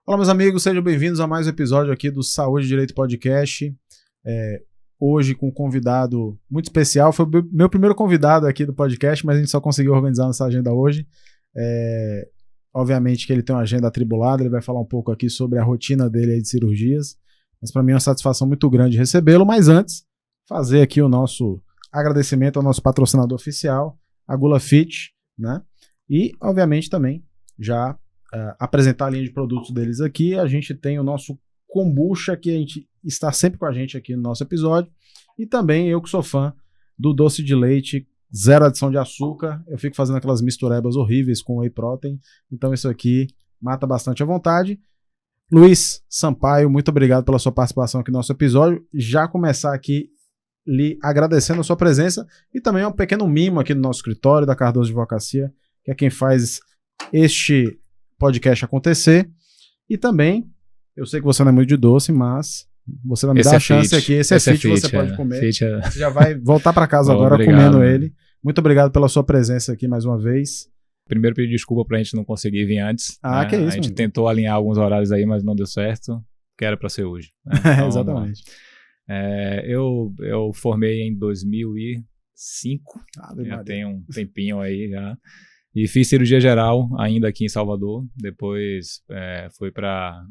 Olá, meus amigos, sejam bem-vindos a mais um episódio aqui do Saúde e Direito Podcast. Hoje com um convidado muito especial, foi o meu primeiro convidado aqui do podcast, mas a gente só conseguiu organizar nossa agenda hoje. Obviamente que ele tem uma agenda atribulada, ele vai falar um pouco aqui sobre a rotina dele aí de cirurgias, mas para mim é uma satisfação muito grande recebê-lo, mas antes, fazer aqui o nosso agradecimento ao nosso patrocinador oficial, a Gula Fit, né? E, obviamente, também já apresentar a linha de produtos deles aqui. A gente tem o nosso kombucha, que a gente está sempre com a gente aqui no nosso episódio, e também eu que sou fã do doce de leite, zero adição de açúcar. Eu fico fazendo aquelas misturebas horríveis com whey protein, então isso aqui mata bastante à vontade. Luiz Sampaio, muito obrigado pela sua participação aqui no nosso episódio. Já começar aqui lhe agradecendo a sua presença e também um pequeno mimo aqui no nosso escritório da Cardoso Advocacia, que é quem faz este podcast acontecer. E também, eu sei que você não é muito de doce, mas você vai me dar a chance aqui. Esse é fit, você pode comer. Você já vai voltar para casa agora obrigado, comendo ele. Muito obrigado pela sua presença aqui mais uma vez. Primeiro, pedir desculpa pra gente não conseguir vir antes. Que é isso. A gente tentou alinhar alguns horários aí, mas não deu certo, que era pra ser hoje. Então, exatamente. Eu formei em 2005, já tem um tempinho aí já. E fiz cirurgia geral ainda aqui em Salvador. Depois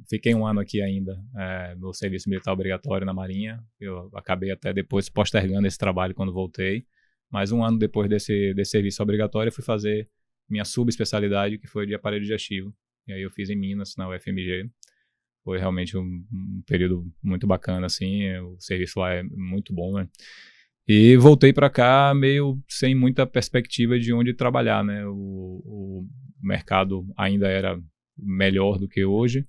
fiquei um ano aqui ainda no serviço militar obrigatório na Marinha. Eu acabei até depois postergando esse trabalho quando voltei. Mas um ano depois desse serviço obrigatório, eu fui fazer minha subespecialidade, que foi de aparelho digestivo. E aí eu fiz em Minas, na UFMG. Foi realmente um período muito bacana, assim. O serviço lá é muito bom, né? E voltei para cá meio sem muita perspectiva de onde trabalhar, né? O mercado ainda era melhor do que hoje,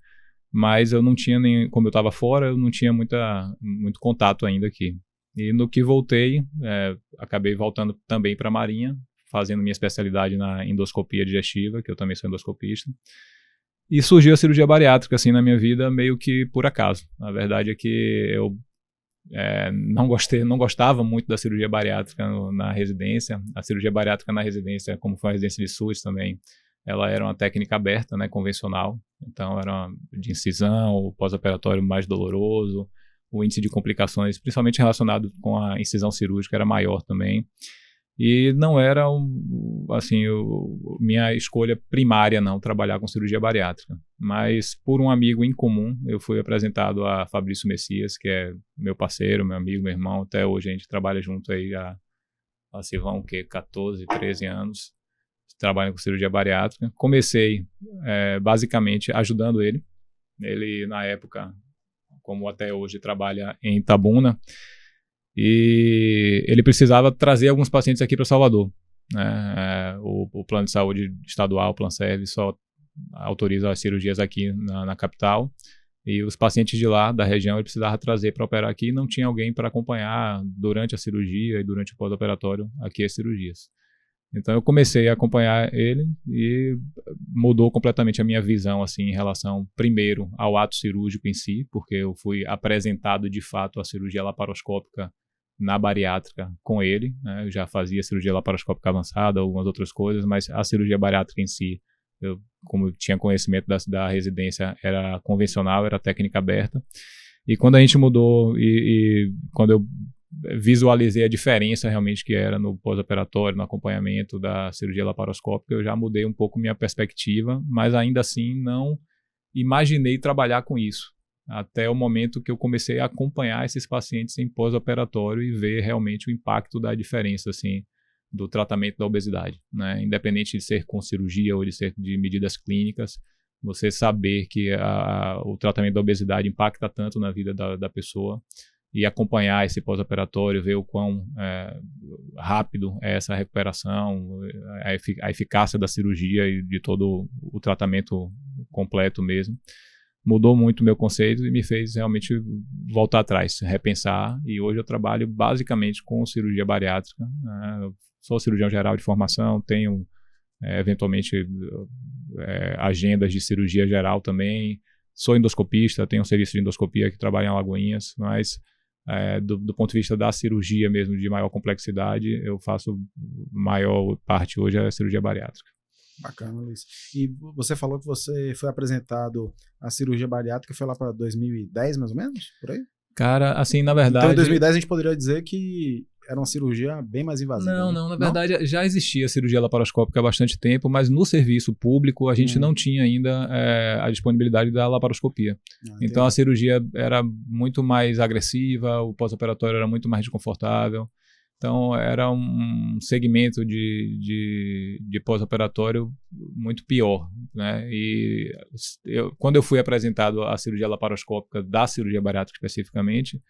mas eu não tinha nem, como eu estava fora, eu não tinha muito contato ainda aqui. E no que voltei, acabei voltando também para a Marinha, fazendo minha especialidade na endoscopia digestiva, que eu também sou endoscopista. E surgiu a cirurgia bariátrica, assim, na minha vida, meio que por acaso. A verdade é que eu não gostava muito da cirurgia bariátrica na residência. A cirurgia bariátrica na residência, como foi a residência de SUS também, ela era uma técnica aberta, né, convencional. Então era de incisão, o pós-operatório mais doloroso, o índice de complicações, principalmente relacionado com a incisão cirúrgica, era maior também. E não era minha escolha primária não trabalhar com cirurgia bariátrica, mas por um amigo em comum eu fui apresentado a Fabrício Messias, que é meu parceiro, meu amigo, meu irmão. Até hoje a gente trabalha junto aí se vão 14, 13 anos trabalhando com cirurgia bariátrica. Comecei basicamente ajudando ele. Ele na época, como até hoje, trabalha em Itabuna. E ele precisava trazer alguns pacientes aqui para Salvador, né? O plano de saúde estadual, o Planserv, só autoriza as cirurgias aqui na capital. E os pacientes de lá, da região, ele precisava trazer para operar aqui, e não tinha alguém para acompanhar durante a cirurgia e durante o pós-operatório aqui as cirurgias. Então eu comecei a acompanhar ele e mudou completamente a minha visão, assim, em relação, primeiro, ao ato cirúrgico em si, porque eu fui apresentado de fato à cirurgia laparoscópica na bariátrica com ele, né? Eu já fazia cirurgia laparoscópica avançada, algumas outras coisas, mas a cirurgia bariátrica em si, eu, como tinha conhecimento da residência, era convencional, era técnica aberta. E quando a gente mudou e quando eu visualizei a diferença realmente que era no pós-operatório, no acompanhamento da cirurgia laparoscópica, eu já mudei um pouco minha perspectiva, mas ainda assim não imaginei trabalhar com isso. Até o momento que eu comecei a acompanhar esses pacientes em pós-operatório e ver realmente o impacto da diferença, assim, do tratamento da obesidade, né? Independente de ser com cirurgia ou de ser de medidas clínicas, você saber que o tratamento da obesidade impacta tanto na vida da pessoa e acompanhar esse pós-operatório, ver o quão rápido é essa recuperação, a eficácia da cirurgia e de todo o tratamento completo mesmo. Mudou muito o meu conceito e me fez realmente voltar atrás, repensar. E hoje eu trabalho basicamente com cirurgia bariátrica. Eu sou cirurgião geral de formação, tenho eventualmente agendas de cirurgia geral também. Sou endoscopista, tenho um serviço de endoscopia que trabalha em Alagoinhas, mas do ponto de vista da cirurgia mesmo, de maior complexidade, eu faço maior parte hoje a cirurgia bariátrica. Bacana, Luiz. E você falou que você foi apresentado à cirurgia bariátrica, foi lá para 2010, mais ou menos? Por aí? Cara, assim, na verdade... Então, em 2010 a gente poderia dizer que era uma cirurgia bem mais invasiva. Não, na verdade já existia cirurgia laparoscópica há bastante tempo, mas no serviço público a gente não tinha ainda a disponibilidade da laparoscopia. Então a cirurgia era muito mais agressiva, o pós-operatório era muito mais desconfortável. Então era um segmento de pós-operatório muito pior, né? E quando eu fui apresentado à cirurgia laparoscópica da cirurgia bariátrica especificamente,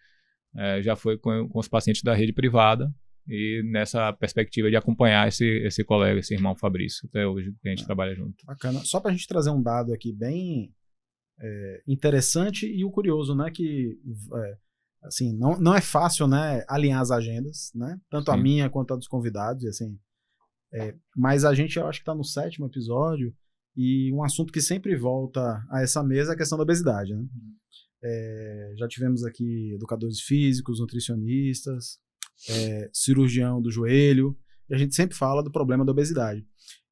já foi com os pacientes da rede privada e nessa perspectiva de acompanhar esse colega, esse irmão Fabrício, até hoje que a gente trabalha junto. Bacana. Só para a gente trazer um dado aqui bem interessante e o curioso, né, que assim, não é fácil, né, alinhar as agendas, né, tanto a minha quanto a dos convidados, e assim, mas a gente, eu acho que está no 7º episódio e um assunto que sempre volta a essa mesa é a questão da obesidade, né? Já tivemos aqui educadores físicos, nutricionistas, cirurgião do joelho, e a gente sempre fala do problema da obesidade.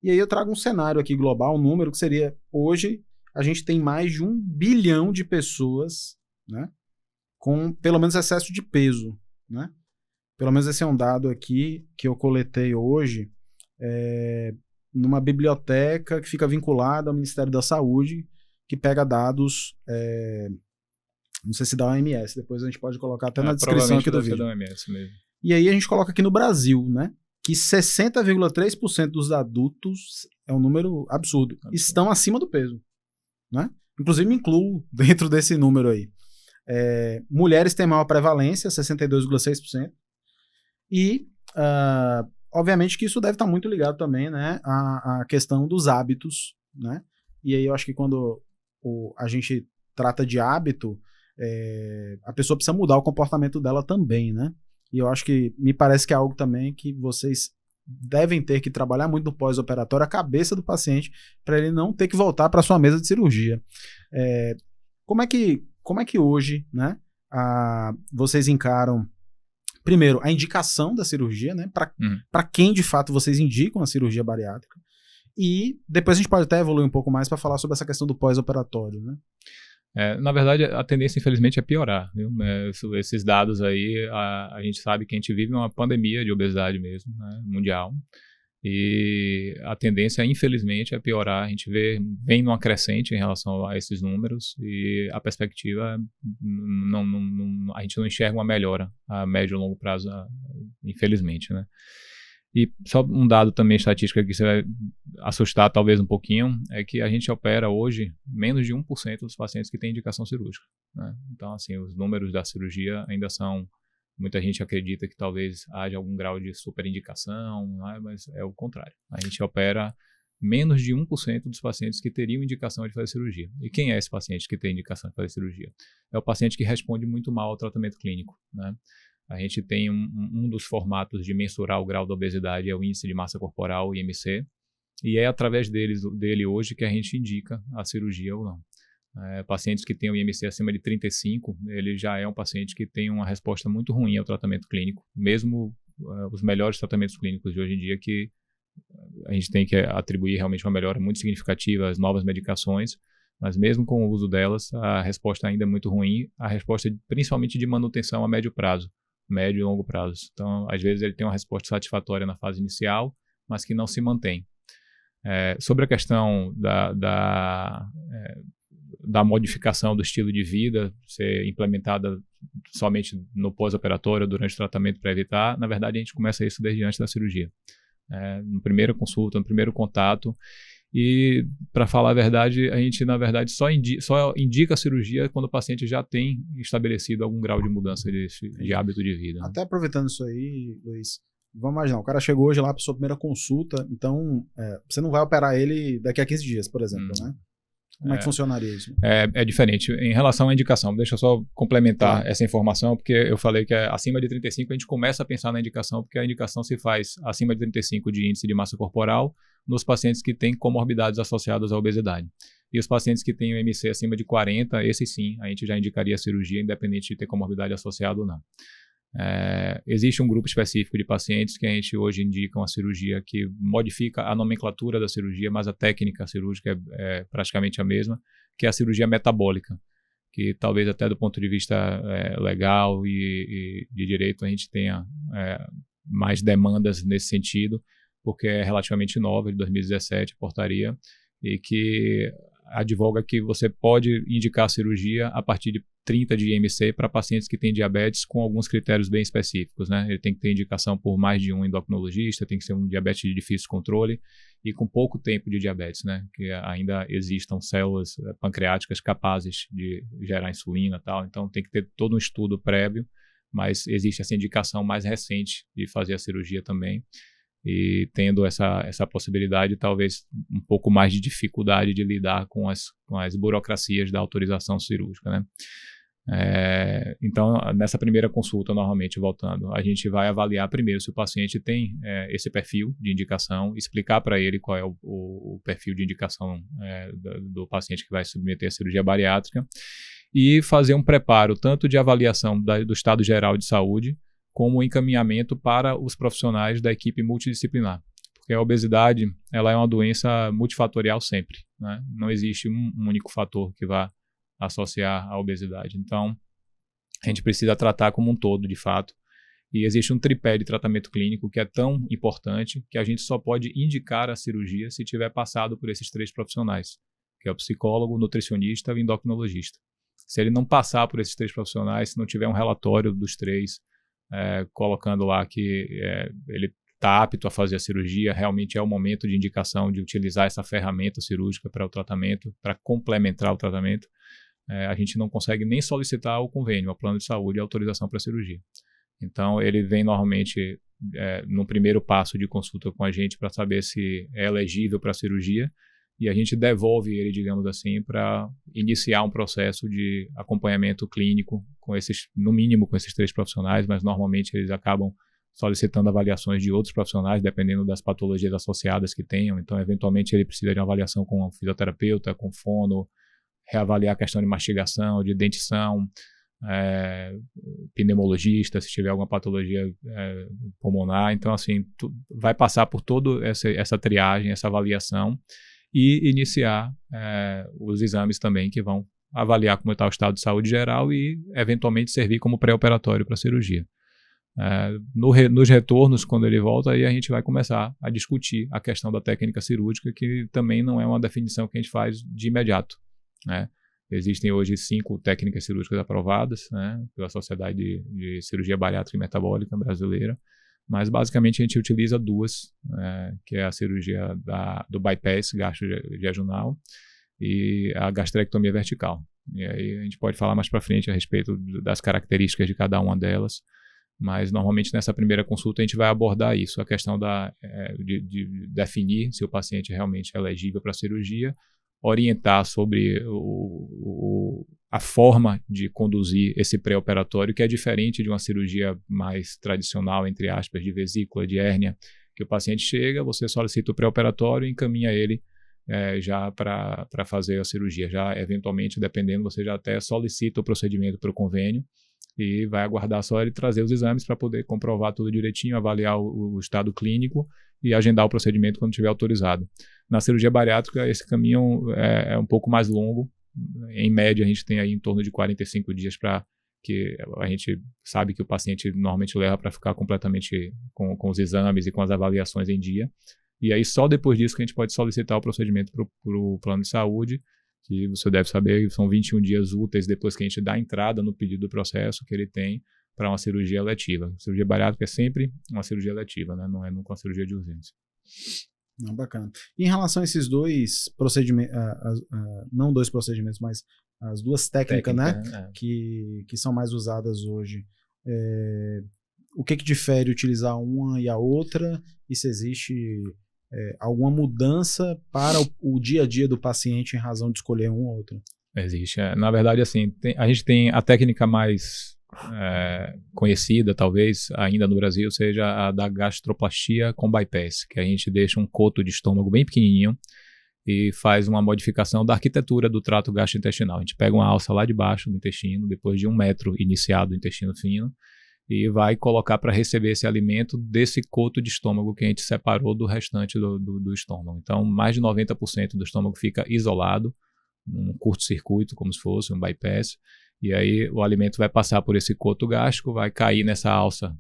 E aí eu trago um cenário aqui global, um número que seria, hoje, a gente tem mais de 1 bilhão de pessoas, né, com pelo menos excesso de peso, né? Pelo menos esse é um dado aqui que eu coletei hoje, numa biblioteca que fica vinculada ao Ministério da Saúde, que pega dados... não sei se dá OMS, depois a gente pode colocar até na descrição aqui do vídeo. Da OMS mesmo. E aí a gente coloca aqui no Brasil, né, que 60,3% dos adultos, é um número absurdo, estão acima do peso, né? Inclusive me incluo dentro desse número aí. Mulheres têm maior prevalência, 62,6%. E, obviamente que isso deve estar muito ligado também, né, à questão dos hábitos, né? E aí eu acho que quando a gente trata de hábito, a pessoa precisa mudar o comportamento dela também, né? E eu acho que me parece que é algo também que vocês devem ter que trabalhar muito no pós-operatório, a cabeça do paciente, para ele não ter que voltar para sua mesa de cirurgia. Como é que hoje, né, vocês encaram, primeiro, a indicação da cirurgia, né? Para quem de fato vocês indicam a cirurgia bariátrica? E depois a gente pode até evoluir um pouco mais para falar sobre essa questão do pós-operatório, né? Na verdade, a tendência, infelizmente, é piorar, viu? Esses dados aí, a gente sabe que a gente vive uma pandemia de obesidade mesmo, né, mundial. E a tendência, infelizmente, é piorar. A gente vem numa crescente em relação a esses números e a perspectiva, a gente não enxerga uma melhora a médio e longo prazo, infelizmente, né? E só um dado também estatístico que você vai assustar talvez um pouquinho, é que a gente opera hoje menos de 1% dos pacientes que têm indicação cirúrgica, né? Então, assim, os números da cirurgia ainda são... Muita gente acredita que talvez haja algum grau de superindicação, né? Mas é o contrário. A gente opera menos de 1% dos pacientes que teriam indicação de fazer cirurgia. E quem é esse paciente que tem indicação de fazer cirurgia? É o paciente que responde muito mal ao tratamento clínico, né? A gente tem um dos formatos de mensurar o grau da obesidade, é o índice de massa corporal, o IMC, e é através dele hoje que a gente indica a cirurgia ou não. Pacientes que têm o IMC acima de 35, ele já é um paciente que tem uma resposta muito ruim ao tratamento clínico, mesmo os melhores tratamentos clínicos de hoje em dia, que a gente tem que atribuir realmente uma melhora muito significativa às novas medicações, mas mesmo com o uso delas, a resposta ainda é muito ruim, a resposta principalmente de manutenção a médio prazo, médio e longo prazo. Então, às vezes ele tem uma resposta satisfatória na fase inicial, mas que não se mantém. Sobre a questão da modificação do estilo de vida ser implementada somente no pós-operatório, durante o tratamento para evitar, na verdade a gente começa isso desde antes da cirurgia. No primeira consulta, no primeiro contato. E, para falar a verdade, a gente, na verdade, só indica a cirurgia quando o paciente já tem estabelecido algum grau de mudança de hábito de vida. Até aproveitando isso aí, Luiz, vamos imaginar, o cara chegou hoje lá para sua primeira consulta, então você não vai operar ele daqui a 15 dias, por exemplo, né? Como é que funcionaria isso? É diferente. Em relação à indicação, deixa eu só complementar essa informação, porque eu falei que acima de 35 a gente começa a pensar na indicação, porque a indicação se faz acima de 35 de índice de massa corporal nos pacientes que têm comorbidades associadas à obesidade. E os pacientes que têm o MC acima de 40, esses sim, a gente já indicaria a cirurgia, independente de ter comorbidade associada ou não. Existe um grupo específico de pacientes que a gente hoje indica uma cirurgia que modifica a nomenclatura da cirurgia, mas a técnica cirúrgica é praticamente a mesma, que é a cirurgia metabólica, que talvez até do ponto de vista legal e de direito a gente tenha mais demandas nesse sentido, porque é relativamente nova, de 2017, a portaria, e que advoga que você pode indicar a cirurgia a partir de 30 de IMC para pacientes que têm diabetes com alguns critérios bem específicos, né? Ele tem que ter indicação por mais de um endocrinologista, tem que ser um diabetes de difícil controle e com pouco tempo de diabetes, né? Que ainda existam células pancreáticas capazes de gerar insulina e tal, então tem que ter todo um estudo prévio, mas existe essa indicação mais recente de fazer a cirurgia também. E tendo essa possibilidade, talvez um pouco mais de dificuldade de lidar com as burocracias da autorização cirúrgica, né? Então, nessa primeira consulta, normalmente, voltando, a gente vai avaliar primeiro se o paciente tem esse perfil de indicação, explicar para ele qual é o perfil de indicação do paciente que vai submeter à cirurgia bariátrica e fazer um preparo tanto de avaliação do estado geral de saúde, como encaminhamento para os profissionais da equipe multidisciplinar. Porque a obesidade ela é uma doença multifatorial sempre, né? Não existe um único fator que vá associar a obesidade. Então, a gente precisa tratar como um todo, de fato. E existe um tripé de tratamento clínico que é tão importante que a gente só pode indicar a cirurgia se tiver passado por esses 3 profissionais, que é o psicólogo, o nutricionista e o endocrinologista. Se ele não passar por esses 3 profissionais, se não tiver um relatório dos 3, colocando lá que ele está apto a fazer a cirurgia, realmente é o momento de indicação de utilizar essa ferramenta cirúrgica para o tratamento, para complementar o tratamento, a gente não consegue nem solicitar o convênio, o plano de saúde e a autorização para a cirurgia. Então, ele vem normalmente no primeiro passo de consulta com a gente para saber se é elegível para a cirurgia e a gente devolve ele, digamos assim, para iniciar um processo de acompanhamento clínico no mínimo com esses 3 profissionais, mas normalmente eles acabam solicitando avaliações de outros profissionais, dependendo das patologias associadas que tenham. Então, eventualmente, ele precisa de uma avaliação com um fisioterapeuta, com fono, reavaliar a questão de mastigação, de dentição, pneumologista, se tiver alguma patologia pulmonar. Então, assim, vai passar por toda essa triagem, essa avaliação e iniciar os exames também que vão avaliar como está o estado de saúde geral e, eventualmente, servir como pré-operatório para a cirurgia. Nos retornos, quando ele volta, aí a gente vai começar a discutir a questão da técnica cirúrgica, que também não é uma definição que a gente faz de imediato, né? Existem hoje 5 técnicas cirúrgicas aprovadas, né, pela Sociedade de Cirurgia Bariátrica e Metabólica Brasileira, mas basicamente a gente utiliza 2, que é a cirurgia do bypass gastro-jejunal e a gastrectomia vertical. E aí a gente pode falar mais para frente a respeito das características de cada uma delas, mas normalmente nessa primeira consulta a gente vai abordar isso, a questão de definir se o paciente realmente é elegível para a cirurgia, orientar sobre a forma de conduzir esse pré-operatório, que é diferente de uma cirurgia mais tradicional, entre aspas, de vesícula, de hérnia, que o paciente chega, você solicita o pré-operatório e encaminha ele já para fazer a cirurgia. Já, eventualmente, dependendo, você já até solicita o procedimento para o convênio e vai aguardar só ele trazer os exames para poder comprovar tudo direitinho, avaliar o estado clínico e agendar o procedimento quando estiver autorizado. Na cirurgia bariátrica, esse caminho é um pouco mais longo. Em média, a gente tem aí em torno de 45 dias para que a gente sabe que o paciente normalmente leva para ficar completamente com os exames e com as avaliações em dia. E aí, só depois disso que a gente pode solicitar o procedimento para o plano de saúde, que você deve saber, são 21 dias úteis depois que a gente dá entrada no pedido do processo que ele tem para uma cirurgia eletiva. A cirurgia bariátrica é sempre uma cirurgia eletiva, né? Não é nunca uma cirurgia de urgência. Não, bacana. E em relação a esses 2 procedimentos, não 2 procedimentos, mas as 2 técnicas, né? Que são mais usadas hoje, o que difere utilizar uma e a outra, e se existe alguma mudança para o dia a dia do paciente em razão de escolher um ou outro? Existe. Na verdade, assim, a gente tem a técnica mais conhecida, talvez, ainda no Brasil, seja a da gastroplastia com bypass, que a gente deixa um coto de estômago bem pequenininho e faz uma modificação da arquitetura do trato gastrointestinal. A gente pega uma alça lá de baixo do intestino, depois de 1 metro iniciado do intestino fino, e vai colocar para receber esse alimento desse coto de estômago que a gente separou do restante do estômago. Então, mais de 90% do estômago fica isolado, num curto-circuito, como se fosse um bypass, e aí o alimento vai passar por esse coto gástrico, vai cair nessa alça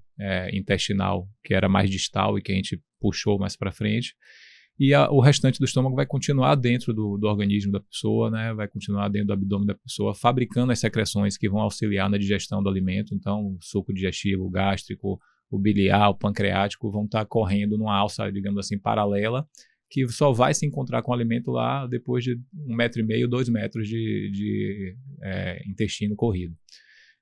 intestinal, que era mais distal e que a gente puxou mais para frente, e o restante do estômago vai continuar dentro do organismo da pessoa, né? Vai continuar dentro do abdômen da pessoa, fabricando as secreções que vão auxiliar na digestão do alimento. Então, o suco digestivo, o gástrico, o biliar, o pancreático vão estar correndo numa alça, digamos assim, paralela, que só vai se encontrar com o alimento lá depois de 1,5 m, 2 metros de intestino corrido.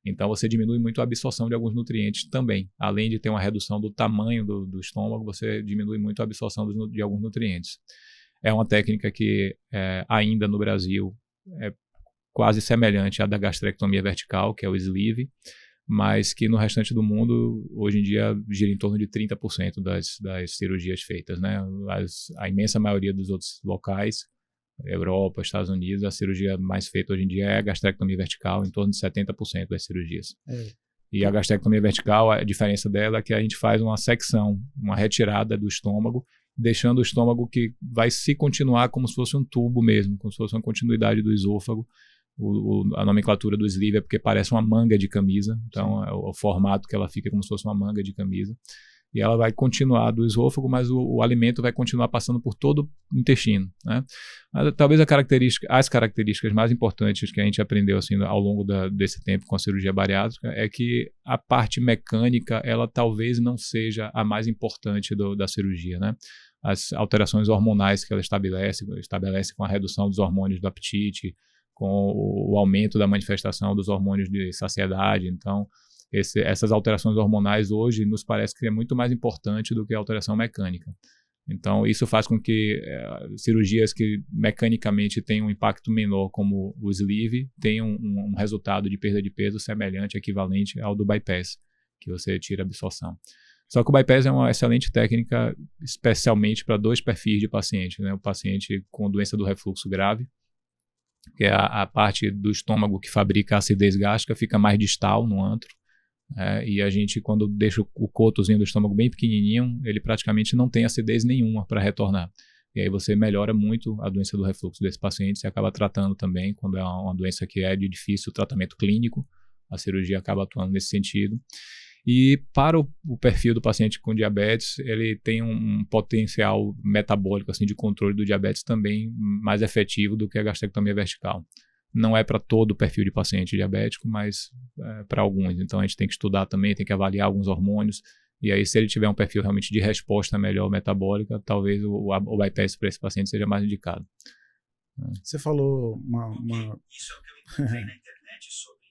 Então, você diminui muito a absorção de alguns nutrientes também. Além de ter uma redução do tamanho do estômago, você diminui muito a absorção de alguns nutrientes. É uma técnica que ainda no Brasil é quase semelhante à da gastrectomia vertical, que é o sleeve, mas que no restante do mundo, hoje em dia, gira em torno de 30% das cirurgias feitas, né? A imensa maioria dos outros locais, Europa, Estados Unidos, a cirurgia mais feita hoje em dia é a gastrectomia vertical, em torno de 70% das cirurgias. E a gastrectomia vertical, a diferença dela é que a gente faz uma secção, uma retirada do estômago, deixando o estômago que vai se continuar como se fosse um tubo mesmo, como se fosse uma continuidade do esôfago. A nomenclatura do sleeve é porque parece uma manga de camisa, então é o formato que ela fica como se fosse uma manga de camisa. E ela vai continuar do esôfago, mas o alimento vai continuar passando por todo o intestino, né? Mas, talvez as características mais importantes que a gente aprendeu assim, ao longo desse tempo com a cirurgia bariátrica é que a parte mecânica, ela talvez não seja a mais importante da cirurgia, né? As alterações hormonais que ela estabelece com a redução dos hormônios do apetite, com o aumento da manifestação dos hormônios de saciedade. Então, essas alterações hormonais hoje nos parece que é muito mais importante do que a alteração mecânica. Então, isso faz com que cirurgias que mecanicamente têm um impacto menor, como o sleeve, tenham um resultado de perda de peso semelhante, equivalente ao do bypass, que você tira a absorção. Só que o bypass é uma excelente técnica, especialmente para 2 perfis de paciente, né? O paciente com doença do refluxo grave, que é a parte do estômago que fabrica a acidez gástrica, fica mais distal no antro. E a gente, quando deixa o cotozinho do estômago bem pequenininho, ele praticamente não tem acidez nenhuma para retornar. E aí você melhora muito a doença do refluxo desse paciente, você acaba tratando também, quando é uma doença que é de difícil tratamento clínico, a cirurgia acaba atuando nesse sentido. E para o perfil do paciente com diabetes, ele tem um potencial metabólico assim, de controle do diabetes também mais efetivo do que a gastrectomia vertical. Não é para todo o perfil de paciente diabético, mas para alguns. Então a gente tem que estudar também, tem que avaliar alguns hormônios. E aí, se ele tiver um perfil realmente de resposta melhor metabólica, talvez o bypass para esse paciente seja mais indicado. Você falou Isso é o que eu encontrei na internet sobre.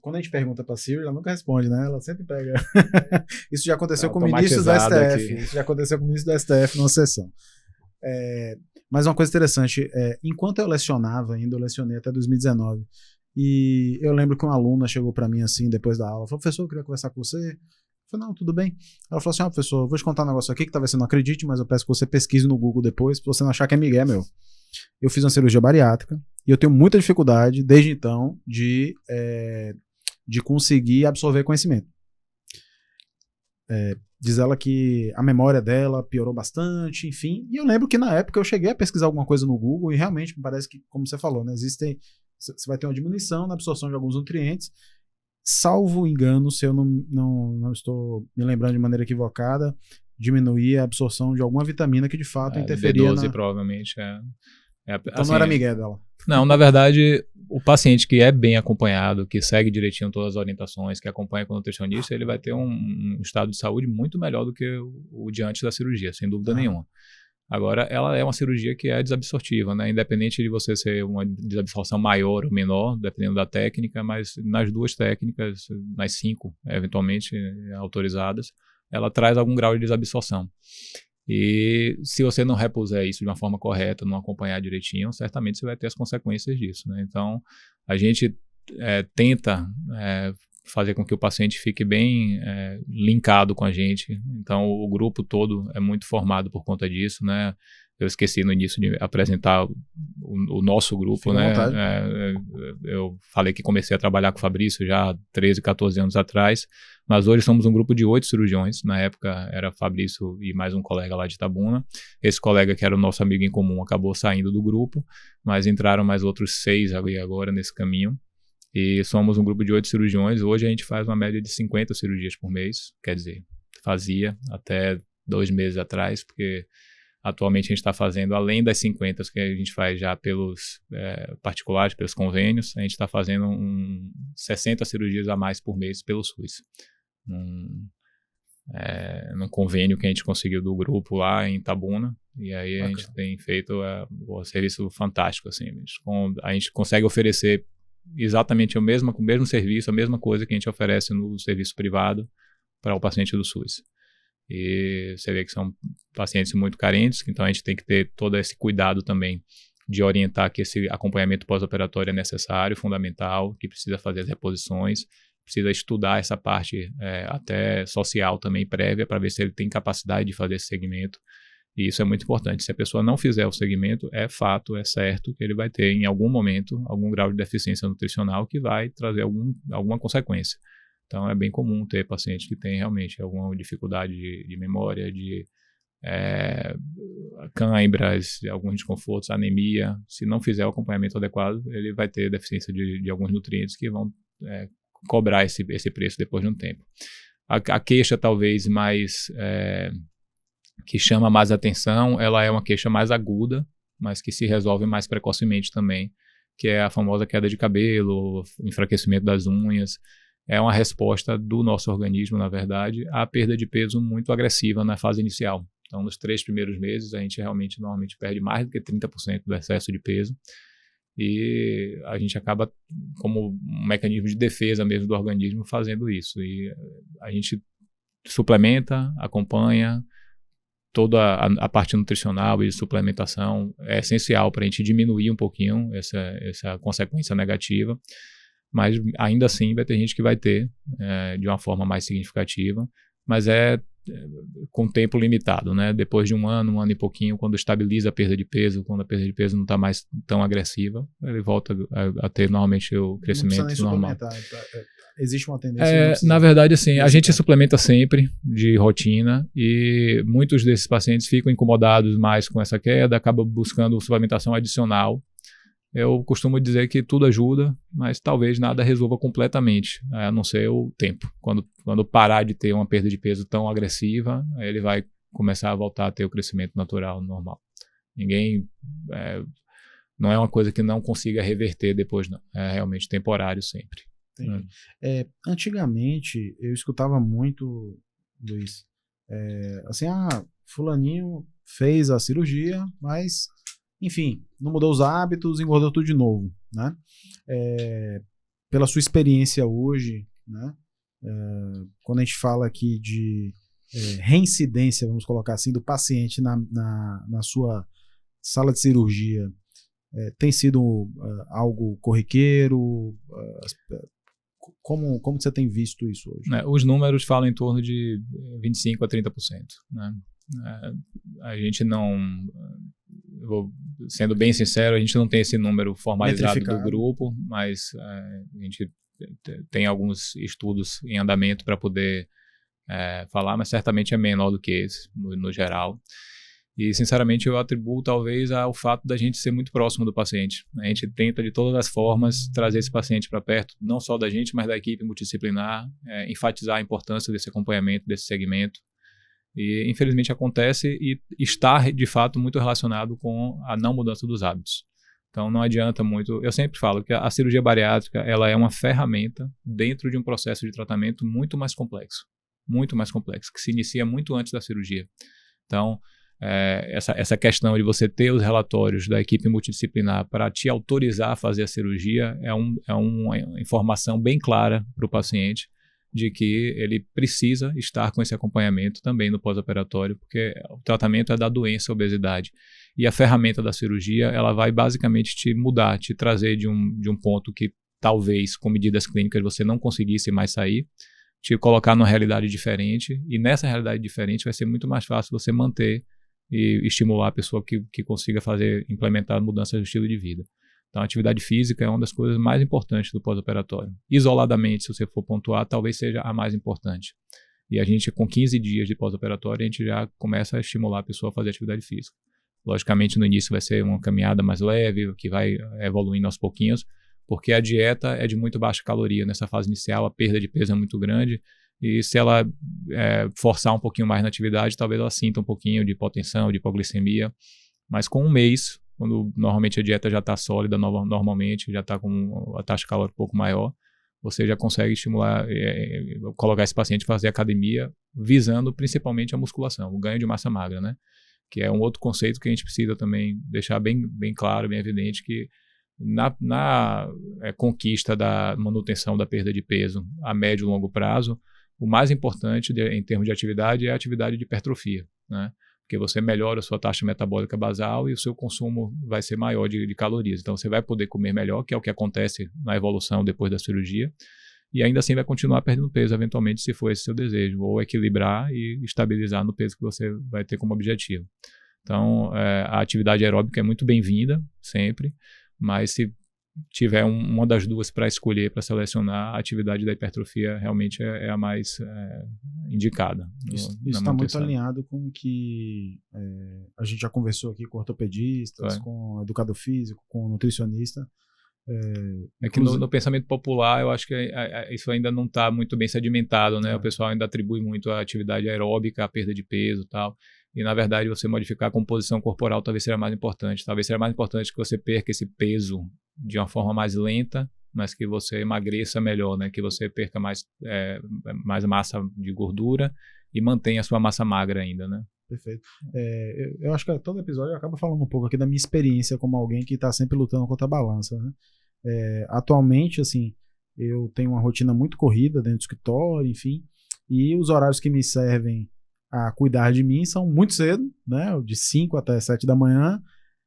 Quando a gente pergunta para a Siri, ela nunca responde, né? Ela sempre pega. Isso já aconteceu com o ministro do STF. Aqui. Isso já aconteceu com o ministro do STF numa sessão. Mas uma coisa interessante, enquanto eu lecionava ainda, eu lecionei até 2019, e eu lembro que uma aluna chegou para mim assim, depois da aula, falou: professor, eu queria conversar com você. Eu falei: não, tudo bem. Ela falou assim: professor, eu vou te contar um negócio aqui que talvez você não acredite, mas eu peço que você pesquise no Google depois, pra você não achar que é migué meu. Eu fiz uma cirurgia bariátrica, e eu tenho muita dificuldade, desde então, de conseguir absorver conhecimento. Diz ela que a memória dela piorou bastante, enfim. E eu lembro que na época eu cheguei a pesquisar alguma coisa no Google e realmente me parece que, como você falou, né, você vai ter uma diminuição na absorção de alguns nutrientes. Salvo engano, se eu não estou me lembrando de maneira equivocada, diminuir a absorção de alguma vitamina que de fato interferia B12 provavelmente então assim, não era migué dela. Não, na verdade, o paciente que é bem acompanhado, que segue direitinho todas as orientações, que acompanha com o nutricionista, ele vai ter um estado de saúde muito melhor do que o de antes da cirurgia, sem dúvida nenhuma. Agora, ela é uma cirurgia que é desabsortiva, né? Independente de você ser uma desabsorção maior ou menor, dependendo da técnica, mas nas 2 técnicas, nas 5 eventualmente autorizadas, ela traz algum grau de desabsorção. E se você não repuser isso de uma forma correta, não acompanhar direitinho, certamente você vai ter as consequências disso, né? Então, a gente tenta fazer com que o paciente fique bem linkado com a gente. Então, o grupo todo é muito formado por conta disso, né? Eu esqueci no início de apresentar o nosso grupo, Fica à né? vontade. Eu falei que comecei a trabalhar com o Fabrício já há 13, 14 anos atrás, mas hoje somos um grupo de 8 cirurgiões. Na época era Fabrício e mais um colega lá de Itabuna. Esse colega, que era o nosso amigo em comum, acabou saindo do grupo, mas entraram mais outros 6 agora nesse caminho. E somos um grupo de 8 cirurgiões. Hoje a gente faz uma média de 50 cirurgias por mês, quer dizer, fazia até 2 meses atrás, porque atualmente a gente está fazendo, além das 50 que a gente faz já pelos particulares, pelos convênios, a gente está fazendo 60 cirurgias a mais por mês pelo SUS. Num convênio que a gente conseguiu do grupo lá em Itabuna, e aí a gente tem feito um serviço fantástico, assim. A gente consegue oferecer exatamente o mesmo serviço, a mesma coisa que a gente oferece no serviço privado para o paciente do SUS. E você vê que são pacientes muito carentes, então a gente tem que ter todo esse cuidado também de orientar que esse acompanhamento pós-operatório é necessário, fundamental, que precisa fazer as reposições, precisa estudar essa parte até social também prévia, para ver se ele tem capacidade de fazer esse segmento. E isso é muito importante. Se a pessoa não fizer o segmento, é fato, é certo que ele vai ter em algum momento algum grau de deficiência nutricional que vai trazer alguma consequência. Então é bem comum ter paciente que tem realmente alguma dificuldade de memória, de cãibras, alguns desconfortos, anemia. Se não fizer o acompanhamento adequado, ele vai ter deficiência de alguns nutrientes que vão cobrar esse preço depois de um tempo. A queixa talvez mais que chama mais atenção, ela é uma queixa mais aguda, mas que se resolve mais precocemente também, que é a famosa queda de cabelo, enfraquecimento das unhas. É uma resposta do nosso organismo, na verdade, à perda de peso muito agressiva na fase inicial. Então, nos 3 primeiros meses, a gente normalmente perde mais do que 30% do excesso de peso. E a gente acaba, como um mecanismo de defesa mesmo do organismo, fazendo isso. E a gente suplementa, acompanha. Toda a parte nutricional e de suplementação é essencial para a gente diminuir um pouquinho essa consequência negativa. Mas ainda assim vai ter gente que vai ter de uma forma mais significativa, mas com tempo limitado, né? Depois de um ano e pouquinho, quando estabiliza a perda de peso, quando a perda de peso não está mais tão agressiva, ele volta a ter normalmente o crescimento normal. Existe uma tendência? Na verdade, assim, a gente suplementa sempre de rotina e muitos desses pacientes ficam incomodados mais com essa queda, acabam buscando suplementação adicional. Eu costumo dizer que tudo ajuda, mas talvez nada resolva completamente, a não ser o tempo. Quando parar de ter uma perda de peso tão agressiva, ele vai começar a voltar a ter o crescimento natural, normal. Não é uma coisa que não consiga reverter depois, não. É realmente temporário sempre. Antigamente, eu escutava muito, Luiz, assim, fulaninho fez a cirurgia, mas... enfim, não mudou os hábitos, engordou tudo de novo, né? Pela sua experiência hoje, né? Quando a gente fala aqui de reincidência, vamos colocar assim, do paciente na sua sala de cirurgia, tem sido algo corriqueiro? Como você tem visto isso hoje? Os números falam em torno de 25% a 30%, né? A gente não... sendo bem sincero, a gente não tem esse número formalizado do grupo, mas a gente tem alguns estudos em andamento para poder falar, mas certamente é menor do que esse, no geral. E, sinceramente, eu atribuo talvez ao fato da gente ser muito próximo do paciente. A gente tenta, de todas as formas, trazer esse paciente para perto, não só da gente, mas da equipe multidisciplinar, enfatizar a importância desse acompanhamento, desse segmento. E, infelizmente, acontece e está, de fato, muito relacionado com a não mudança dos hábitos. Então, não adianta muito... Eu sempre falo que a cirurgia bariátrica ela é uma ferramenta dentro de um processo de tratamento muito mais complexo, que se inicia muito antes da cirurgia. Então, essa questão de você ter os relatórios da equipe multidisciplinar para te autorizar a fazer a cirurgia é uma informação bem clara para o paciente, de que ele precisa estar com esse acompanhamento também no pós-operatório, porque o tratamento é da doença, a obesidade. E a ferramenta da cirurgia, ela vai basicamente te mudar, te trazer de um ponto que talvez com medidas clínicas você não conseguisse mais sair, te colocar numa realidade diferente, e nessa realidade diferente vai ser muito mais fácil você manter e estimular a pessoa que consiga implementar mudanças de estilo de vida. Então, a atividade física é uma das coisas mais importantes do pós-operatório. Isoladamente, se você for pontuar, talvez seja a mais importante. E a gente, com 15 dias de pós-operatório, a gente já começa a estimular a pessoa a fazer atividade física. Logicamente, no início vai ser uma caminhada mais leve, que vai evoluindo aos pouquinhos, porque a dieta é de muito baixa caloria. Nessa fase inicial, a perda de peso é muito grande, e se ela forçar um pouquinho mais na atividade, talvez ela sinta um pouquinho de hipotensão, de hipoglicemia, mas com um mês, quando normalmente a dieta já está sólida, normalmente já está com a taxa calórica um pouco maior, você já consegue estimular, colocar esse paciente a fazer academia, visando principalmente a musculação, o ganho de massa magra, né? Que é um outro conceito que a gente precisa também deixar bem claro, bem evidente, que na conquista da manutenção da perda de peso a médio e longo prazo, o mais importante em termos de atividade é a atividade de hipertrofia, né? Porque você melhora a sua taxa metabólica basal e o seu consumo vai ser maior de calorias. Então, você vai poder comer melhor, que é o que acontece na evolução depois da cirurgia, e ainda assim vai continuar perdendo peso, eventualmente, se for esse seu desejo, ou equilibrar e estabilizar no peso que você vai ter como objetivo. Então, a atividade aeróbica é muito bem-vinda, sempre, mas se tiver uma das duas para escolher, para selecionar, a atividade da hipertrofia realmente é a mais indicada. Isso está muito alinhado com o que a gente já conversou aqui com ortopedistas, com educador físico, com nutricionista. É que no pensamento popular eu acho que isso ainda não está muito bem sedimentado, né? O pessoal ainda atribui muito a atividade aeróbica, a perda de peso e tal. E, na verdade, você modificar a composição corporal talvez seja mais importante. Talvez seja mais importante que você perca esse peso de uma forma mais lenta, mas que você emagreça melhor, né? Que você perca mais massa de gordura e mantenha a sua massa magra ainda, né? Perfeito. Eu acho que todo episódio eu acabo falando um pouco aqui da minha experiência como alguém que está sempre lutando contra a balança, né? Atualmente, assim, eu tenho uma rotina muito corrida dentro do escritório, enfim, e os horários que me servem a cuidar de mim são muito cedo, né? De 5 até 7 da manhã.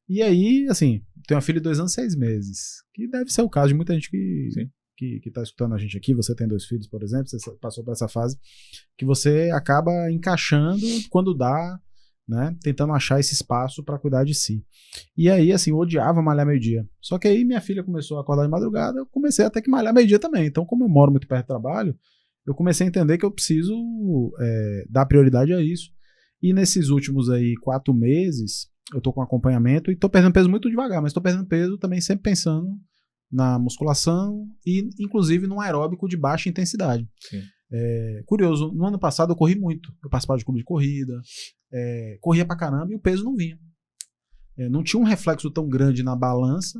E aí, assim, tenho uma filha de 2 anos e 6 meses, que deve ser o caso de muita gente que está escutando a gente aqui. Você tem 2 filhos, por exemplo, você passou por essa fase, que você acaba encaixando quando dá, né? Tentando achar esse espaço para cuidar de si. E aí, assim, eu odiava malhar meio-dia. Só que aí minha filha começou a acordar de madrugada, eu comecei a ter que malhar meio-dia também. Então, como eu moro muito perto do trabalho, eu comecei a entender que eu preciso dar prioridade a isso. E nesses últimos aí 4 meses, eu tô com acompanhamento e tô perdendo peso muito devagar, mas tô perdendo peso também sempre pensando na musculação e, inclusive, num aeróbico de baixa intensidade. Curioso, no ano passado eu corri muito. Eu participava de clube de corrida, corria pra caramba e o peso não vinha. Não tinha um reflexo tão grande na balança.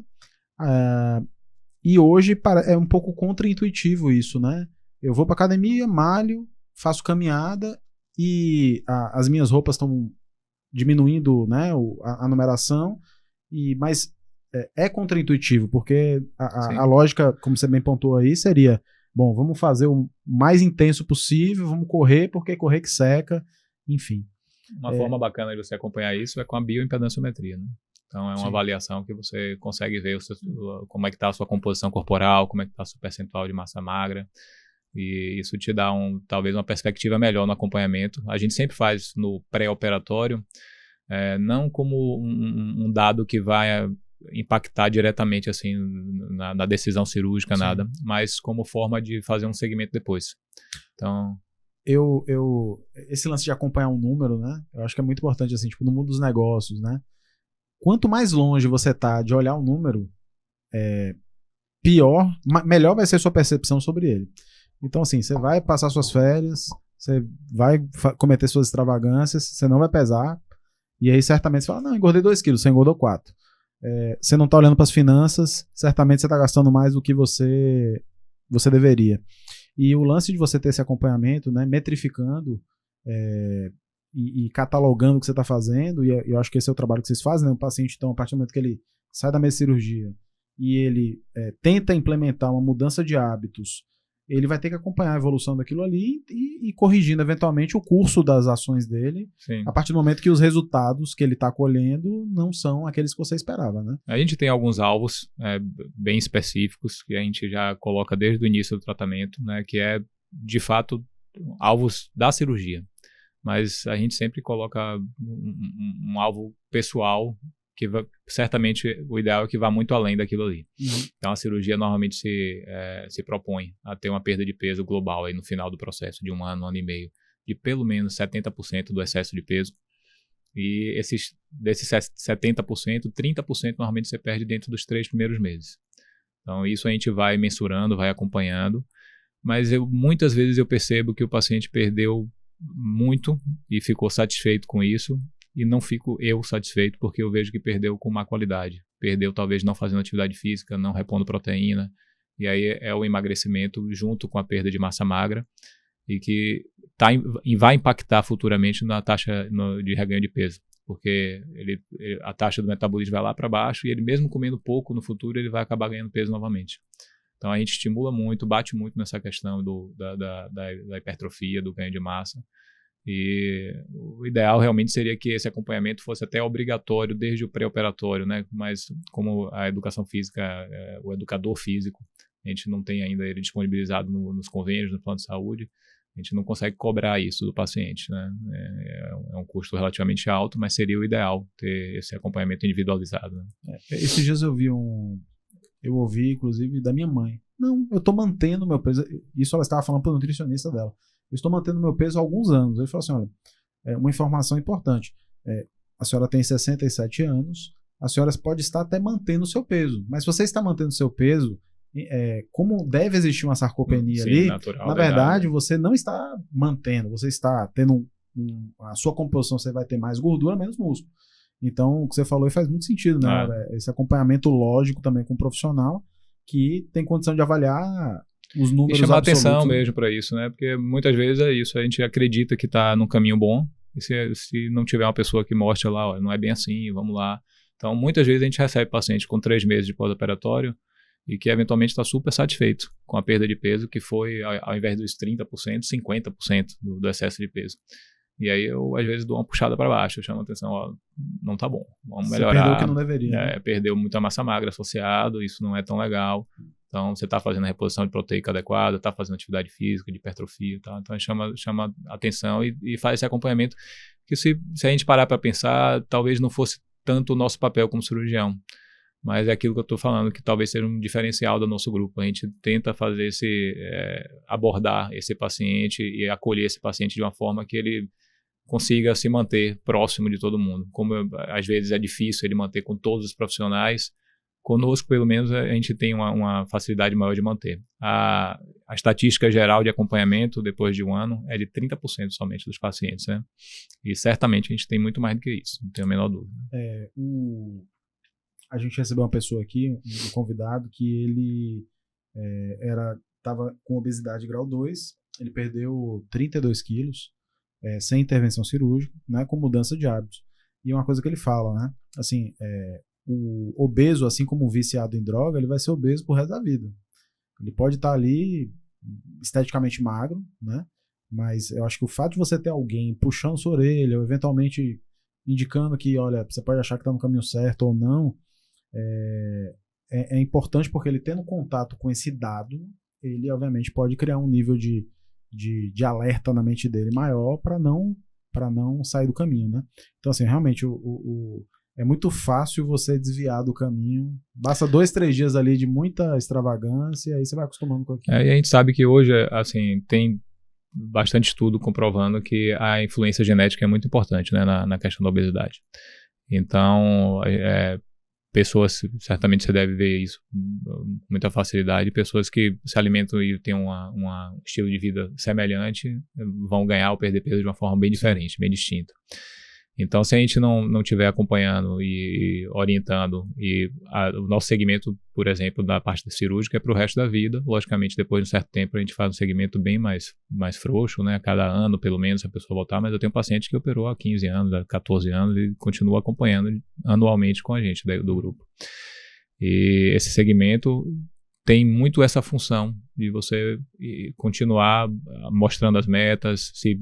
E hoje é um pouco contraintuitivo isso, né? Eu vou pra academia, malho, faço caminhada e as minhas roupas estão diminuindo, né, a numeração, mas é contraintuitivo, porque a lógica, como você bem pontuou aí, seria, bom, vamos fazer o mais intenso possível, vamos correr, porque correr que seca, enfim. Uma forma bacana de você acompanhar isso é com a bioimpedanciometria, né? Então é uma avaliação que você consegue ver como é que está a sua composição corporal, como é que está o seu percentual de massa magra, e isso te dá talvez uma perspectiva melhor no acompanhamento. A gente sempre faz no pré-operatório, não como um dado que vai impactar diretamente assim, na decisão cirúrgica, nada, mas como forma de fazer um segmento depois. Então... esse lance de acompanhar um número, né? Eu acho que é muito importante, assim, tipo, no mundo dos negócios, né? Quanto mais longe você tá de olhar um número, melhor vai ser a sua percepção sobre ele. Então, assim, você vai passar suas férias, você vai cometer suas extravagâncias, você não vai pesar, e aí certamente você fala, não, engordei 2 quilos, você engordou 4. Você não tá olhando para as finanças, certamente você tá gastando mais do que você deveria. E o lance de você ter esse acompanhamento, né, metrificando e catalogando o que você está fazendo, e eu acho que esse é o trabalho que vocês fazem, né? O paciente, então, a partir do momento que ele sai da mesa de cirurgia e ele tenta implementar uma mudança de hábitos ele vai ter que acompanhar a evolução daquilo ali e corrigindo eventualmente o curso das ações dele, Sim. a partir do momento que os resultados que ele está colhendo não são aqueles que você esperava, né? A gente tem alguns alvos bem específicos que a gente já coloca desde o início do tratamento, né, que é, de fato, alvos da cirurgia. Mas a gente sempre coloca um alvo pessoal que certamente o ideal é que vá muito além daquilo ali. Então a cirurgia normalmente se propõe a ter uma perda de peso global aí no final do processo de um ano e meio, de pelo menos 70% do excesso de peso. E desses 70%, 30% normalmente você perde dentro dos 3 primeiros meses. Então isso a gente vai mensurando, vai acompanhando, mas muitas vezes eu percebo que o paciente perdeu muito e ficou satisfeito com isso, e não fico eu satisfeito porque eu vejo que perdeu com má qualidade. Perdeu talvez não fazendo atividade física, não repondo proteína, e aí é o emagrecimento junto com a perda de massa magra e que vai impactar futuramente na taxa de reganho de peso, porque a taxa do metabolismo vai lá para baixo e ele mesmo comendo pouco no futuro ele vai acabar ganhando peso novamente. Então a gente estimula muito, bate muito nessa questão da hipertrofia, do ganho de massa. E o ideal realmente seria que esse acompanhamento fosse até obrigatório desde o pré-operatório, né? Mas como a educação física, o educador físico, a gente não tem ainda ele disponibilizado nos convênios, no plano de saúde, a gente não consegue cobrar isso do paciente, né? É um custo relativamente alto, mas seria o ideal ter esse acompanhamento individualizado, né? Esses dias eu ouvi, inclusive, da minha mãe. Não, eu estou mantendo meu peso. Isso ela estava falando para o nutricionista dela. Eu estou mantendo meu peso há alguns anos. Ele falou assim, olha, uma informação importante. A senhora tem 67 anos, a senhora pode estar até mantendo o seu peso. Mas se você está mantendo o seu peso, como deve existir uma sarcopenia ali, natural, na verdade, você não está mantendo. Você está tendo a sua composição, você vai ter mais gordura, menos músculo. Então, o que você falou faz muito sentido, né? Esse acompanhamento lógico também com um profissional que tem condição de avaliar os números absolutos. E chamar atenção mesmo para isso, né? Porque muitas vezes é isso, a gente acredita que está no caminho bom, e se não tiver uma pessoa que mostre lá, ó, não é bem assim, vamos lá. Então, muitas vezes a gente recebe paciente com 3 meses de pós-operatório e que eventualmente está super satisfeito com a perda de peso, que foi, ao invés dos 30%, 50% do excesso de peso. E aí eu, às vezes, dou uma puxada para baixo, eu chamo a atenção, ó, não tá bom, vamos melhorar. Você perdeu o que não deveria. Né? Perdeu muita massa magra associado, isso não é tão legal. Então, você está fazendo a reposição de proteica adequada, está fazendo atividade física, de hipertrofia e tal. Então, chama atenção e faz esse acompanhamento, que se a gente parar para pensar, talvez não fosse tanto o nosso papel como cirurgião. Mas é aquilo que eu estou falando, que talvez seja um diferencial do nosso grupo. A gente tenta fazer abordar esse paciente e acolher esse paciente de uma forma que ele consiga se manter próximo de todo mundo. Como às vezes é difícil ele manter com todos os profissionais, conosco, pelo menos, a gente tem uma facilidade maior de manter. A estatística geral de acompanhamento, depois de um ano, é de 30% somente dos pacientes, né? E certamente a gente tem muito mais do que isso, não tenho a menor dúvida. A gente recebeu uma pessoa aqui, um convidado, que ele estava com obesidade grau 2, ele perdeu 32 quilos, sem intervenção cirúrgica, né, com mudança de hábitos. E uma coisa que ele fala, né, assim, o obeso, assim como o viciado em droga, ele vai ser obeso pro resto da vida. Ele pode estar ali esteticamente magro, né, mas eu acho que o fato de você ter alguém puxando sua orelha, ou eventualmente indicando que, olha, você pode achar que está no caminho certo ou não, é importante, porque ele tendo contato com esse dado, ele obviamente pode criar um nível de alerta na mente dele maior para não sair do caminho, né? Então, assim, realmente é muito fácil você desviar do caminho. Basta 2, 3 dias ali de muita extravagância e aí você vai acostumando com aquilo. E a gente sabe que hoje, assim, tem bastante estudo comprovando que a influência genética é muito importante, né, na questão da obesidade. Então, pessoas, certamente você deve ver isso com muita facilidade, pessoas que se alimentam e têm um estilo de vida semelhante vão ganhar ou perder peso de uma forma bem diferente, bem distinta. Então, se a gente não estiver acompanhando e orientando, e o nosso segmento, por exemplo, da parte cirúrgica é para o resto da vida, logicamente, depois de um certo tempo a gente faz um segmento bem mais frouxo, né? A cada ano, pelo menos, a pessoa voltar, mas eu tenho um paciente que operou há 15 anos, há 14 anos e continua acompanhando anualmente com a gente do grupo. E esse segmento tem muito essa função de você continuar mostrando as metas, se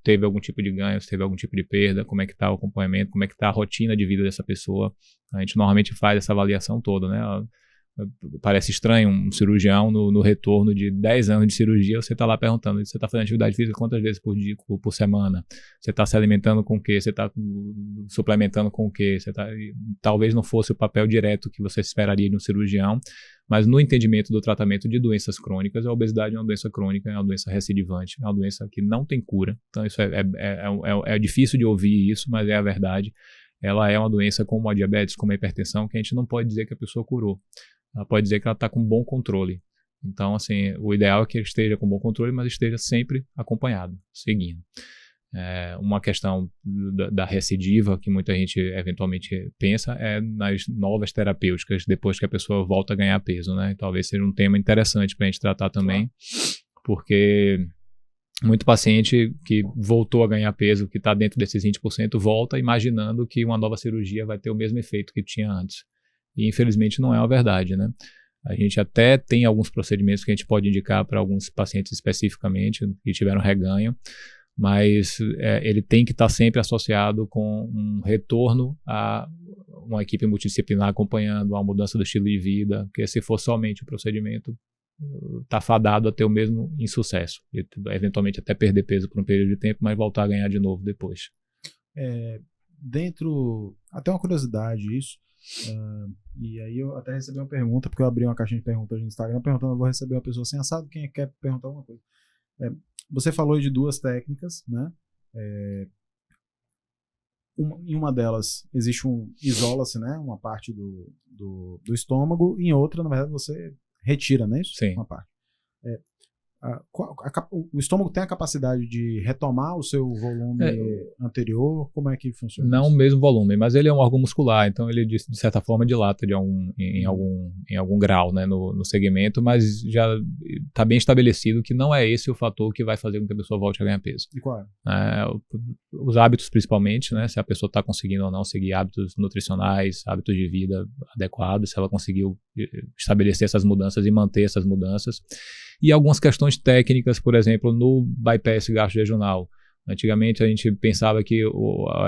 teve algum tipo de ganho, se teve algum tipo de perda, como é que está o acompanhamento, como é que está a rotina de vida dessa pessoa. A gente normalmente faz essa avaliação toda, né? Parece estranho um cirurgião no retorno de 10 anos de cirurgia, você está lá perguntando, você está fazendo atividade física quantas vezes por dia, por semana? Você está se alimentando com o quê? Você está suplementando com o quê? Talvez não fosse o papel direto que você esperaria de um cirurgião, mas no entendimento do tratamento de doenças crônicas, a obesidade é uma doença crônica, é uma doença recidivante, é uma doença que não tem cura. Então isso é difícil de ouvir isso, mas é a verdade. Ela é uma doença como a diabetes, como a hipertensão, que a gente não pode dizer que a pessoa curou. Ela pode dizer que ela está com bom controle. Então, assim, o ideal é que ele esteja com bom controle, mas esteja sempre acompanhado, seguindo. Uma questão da recidiva, que muita gente eventualmente pensa, é nas novas terapêuticas, depois que a pessoa volta a ganhar peso, né? Talvez seja um tema interessante para a gente tratar também, porque muito paciente que voltou a ganhar peso, que está dentro desses 20%, volta imaginando que uma nova cirurgia vai ter o mesmo efeito que tinha antes. E infelizmente não é a verdade, né? A gente até tem alguns procedimentos que a gente pode indicar para alguns pacientes especificamente que tiveram reganho, mas ele tem que estar sempre associado com um retorno a uma equipe multidisciplinar acompanhando, a uma mudança do estilo de vida, porque se for somente o procedimento, está fadado a ter o mesmo insucesso, e eventualmente até perder peso por um período de tempo, mas voltar a ganhar de novo depois. Até uma curiosidade isso, e aí eu até recebi uma pergunta, porque eu abri uma caixinha de perguntas no Instagram perguntando, eu vou receber uma pessoa assim, assado, quem quer perguntar alguma coisa. Você falou de duas técnicas, né? Em uma delas existe isola-se, né? Uma parte do estômago, e em outra, na verdade, você retira, não é isso? Sim. Uma parte. O estômago tem a capacidade de retomar o seu volume anterior? Como é que funciona não isso? O mesmo volume, mas ele é um órgão muscular, então ele de certa forma dilata em algum grau, né, no segmento, mas já está bem estabelecido que não é esse o fator que vai fazer com que a pessoa volte a ganhar peso. E qual é? Os hábitos principalmente, né, se a pessoa está conseguindo ou não seguir hábitos nutricionais, hábitos de vida adequados, se ela conseguiu estabelecer essas mudanças e manter essas mudanças. E algumas questões técnicas, por exemplo, no bypass gastrointestinal. Antigamente a gente pensava que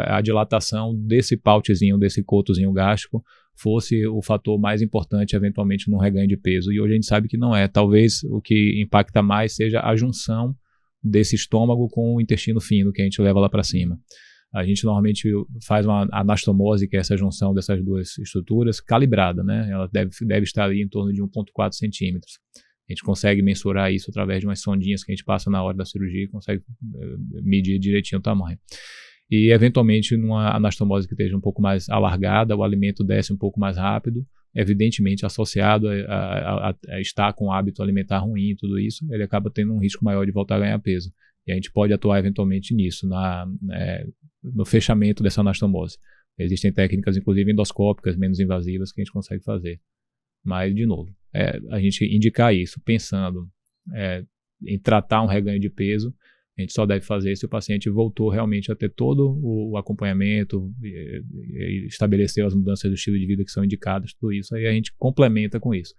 a dilatação desse pouchzinho, desse cotozinho gástrico, fosse o fator mais importante eventualmente no reganho de peso. E hoje a gente sabe que não é. Talvez o que impacta mais seja a junção desse estômago com o intestino fino, que a gente leva lá para cima. A gente normalmente faz uma anastomose, que é essa junção dessas duas estruturas, calibrada, né? Ela deve estar ali em torno de 1,4 centímetros. A gente consegue mensurar isso através de umas sondinhas que a gente passa na hora da cirurgia e consegue medir direitinho o tamanho. E, eventualmente, numa anastomose que esteja um pouco mais alargada, o alimento desce um pouco mais rápido, evidentemente associado a estar com um hábito alimentar ruim e tudo isso, ele acaba tendo um risco maior de voltar a ganhar peso. E a gente pode atuar eventualmente nisso, no fechamento dessa anastomose. Existem técnicas, inclusive endoscópicas, menos invasivas, que a gente consegue fazer. Mas, de novo, a gente indicar isso, pensando em tratar um reganho de peso, a gente só deve fazer se o paciente voltou realmente a ter todo o acompanhamento, estabeleceu as mudanças do estilo de vida que são indicadas, tudo isso, aí a gente complementa com isso.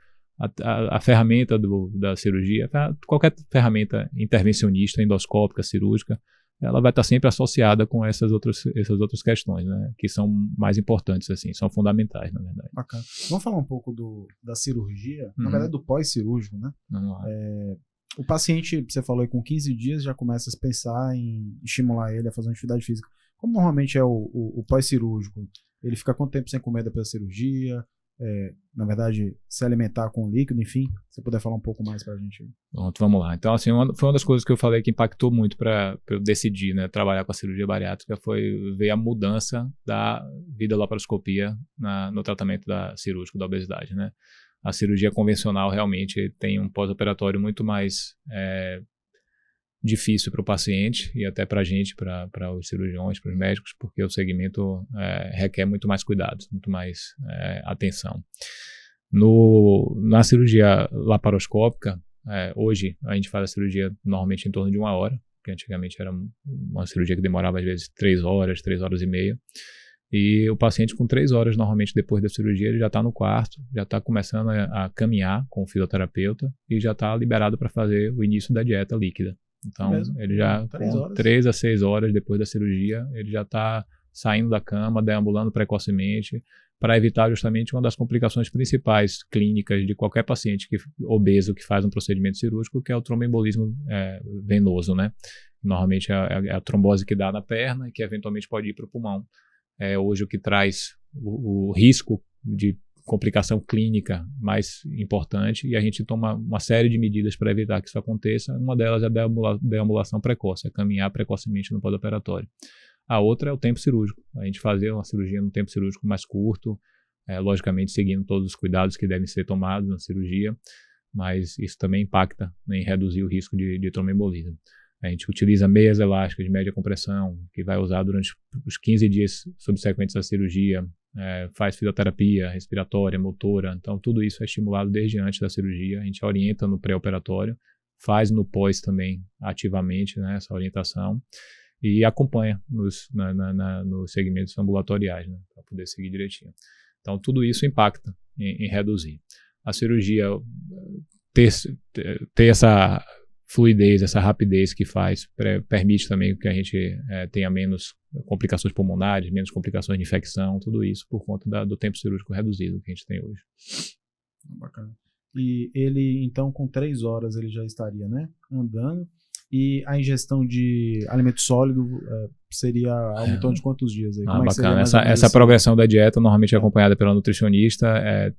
A ferramenta da cirurgia, qualquer ferramenta intervencionista, endoscópica, cirúrgica, ela vai estar sempre associada com essas outras questões, né, que são mais importantes, assim, são fundamentais, na verdade. Bacana. Vamos falar um pouco da cirurgia, na verdade do pós-cirúrgico, né? O paciente, você falou aí, com 15 dias já começa a pensar em estimular ele a fazer uma atividade física. Como normalmente é o pós-cirúrgico? Ele fica quanto tempo sem comer depois da cirurgia? Na verdade, se alimentar com líquido, enfim, se você puder falar um pouco mais pra gente. Pronto, vamos lá. Então, assim, foi uma das coisas que eu falei que impactou muito para eu decidir, né, trabalhar com a cirurgia bariátrica, foi ver a mudança da videolaparoscopia no tratamento cirúrgico da obesidade, né? A cirurgia convencional realmente tem um pós-operatório muito mais difícil para o paciente e até para a gente, para os cirurgiões, para os médicos, porque o segmento requer muito mais cuidados, muito mais atenção. Na cirurgia laparoscópica, hoje a gente faz a cirurgia normalmente em torno de 1 hora, que antigamente era uma cirurgia que demorava às vezes 3 horas, 3 horas e meia. E o paciente com 3 horas, normalmente depois da cirurgia, ele já está no quarto, já está começando a caminhar com o fisioterapeuta e já está liberado para fazer o início da dieta líquida. Então, ele já, com 3 a 6 horas depois da cirurgia, ele já está saindo da cama, deambulando precocemente, para evitar justamente uma das complicações principais clínicas de qualquer paciente obeso que faz um procedimento cirúrgico, que é o tromboembolismo venoso, né? Normalmente é a trombose que dá na perna e que eventualmente pode ir para o pulmão. Hoje o que traz o risco de complicação clínica mais importante, e a gente toma uma série de medidas para evitar que isso aconteça. Uma delas é a deambulação precoce, é caminhar precocemente no pós-operatório. A outra é o tempo cirúrgico, a gente fazer uma cirurgia no tempo cirúrgico mais curto, logicamente seguindo todos os cuidados que devem ser tomados na cirurgia, mas isso também impacta em reduzir o risco de tromboembolismo. A gente utiliza meias elásticas de média compressão, que vai usar durante os 15 dias subsequentes à cirurgia, faz fisioterapia respiratória, motora, então tudo isso é estimulado desde antes da cirurgia, a gente orienta no pré-operatório, faz no pós também ativamente, né, essa orientação, e acompanha nos segmentos ambulatoriais, né, para poder seguir direitinho. Então tudo isso impacta em reduzir. A cirurgia ter essa fluidez, essa rapidez que faz, permite também que a gente tenha menos complicações pulmonares, menos complicações de infecção, tudo isso por conta do tempo cirúrgico reduzido que a gente tem hoje. Bacana. E ele, então, com 3 horas ele já estaria, né, andando, e a ingestão de alimento sólido seria algo em torno de quantos dias? Aí? Como bacana. Essa progressão da dieta normalmente é acompanhada pela nutricionista,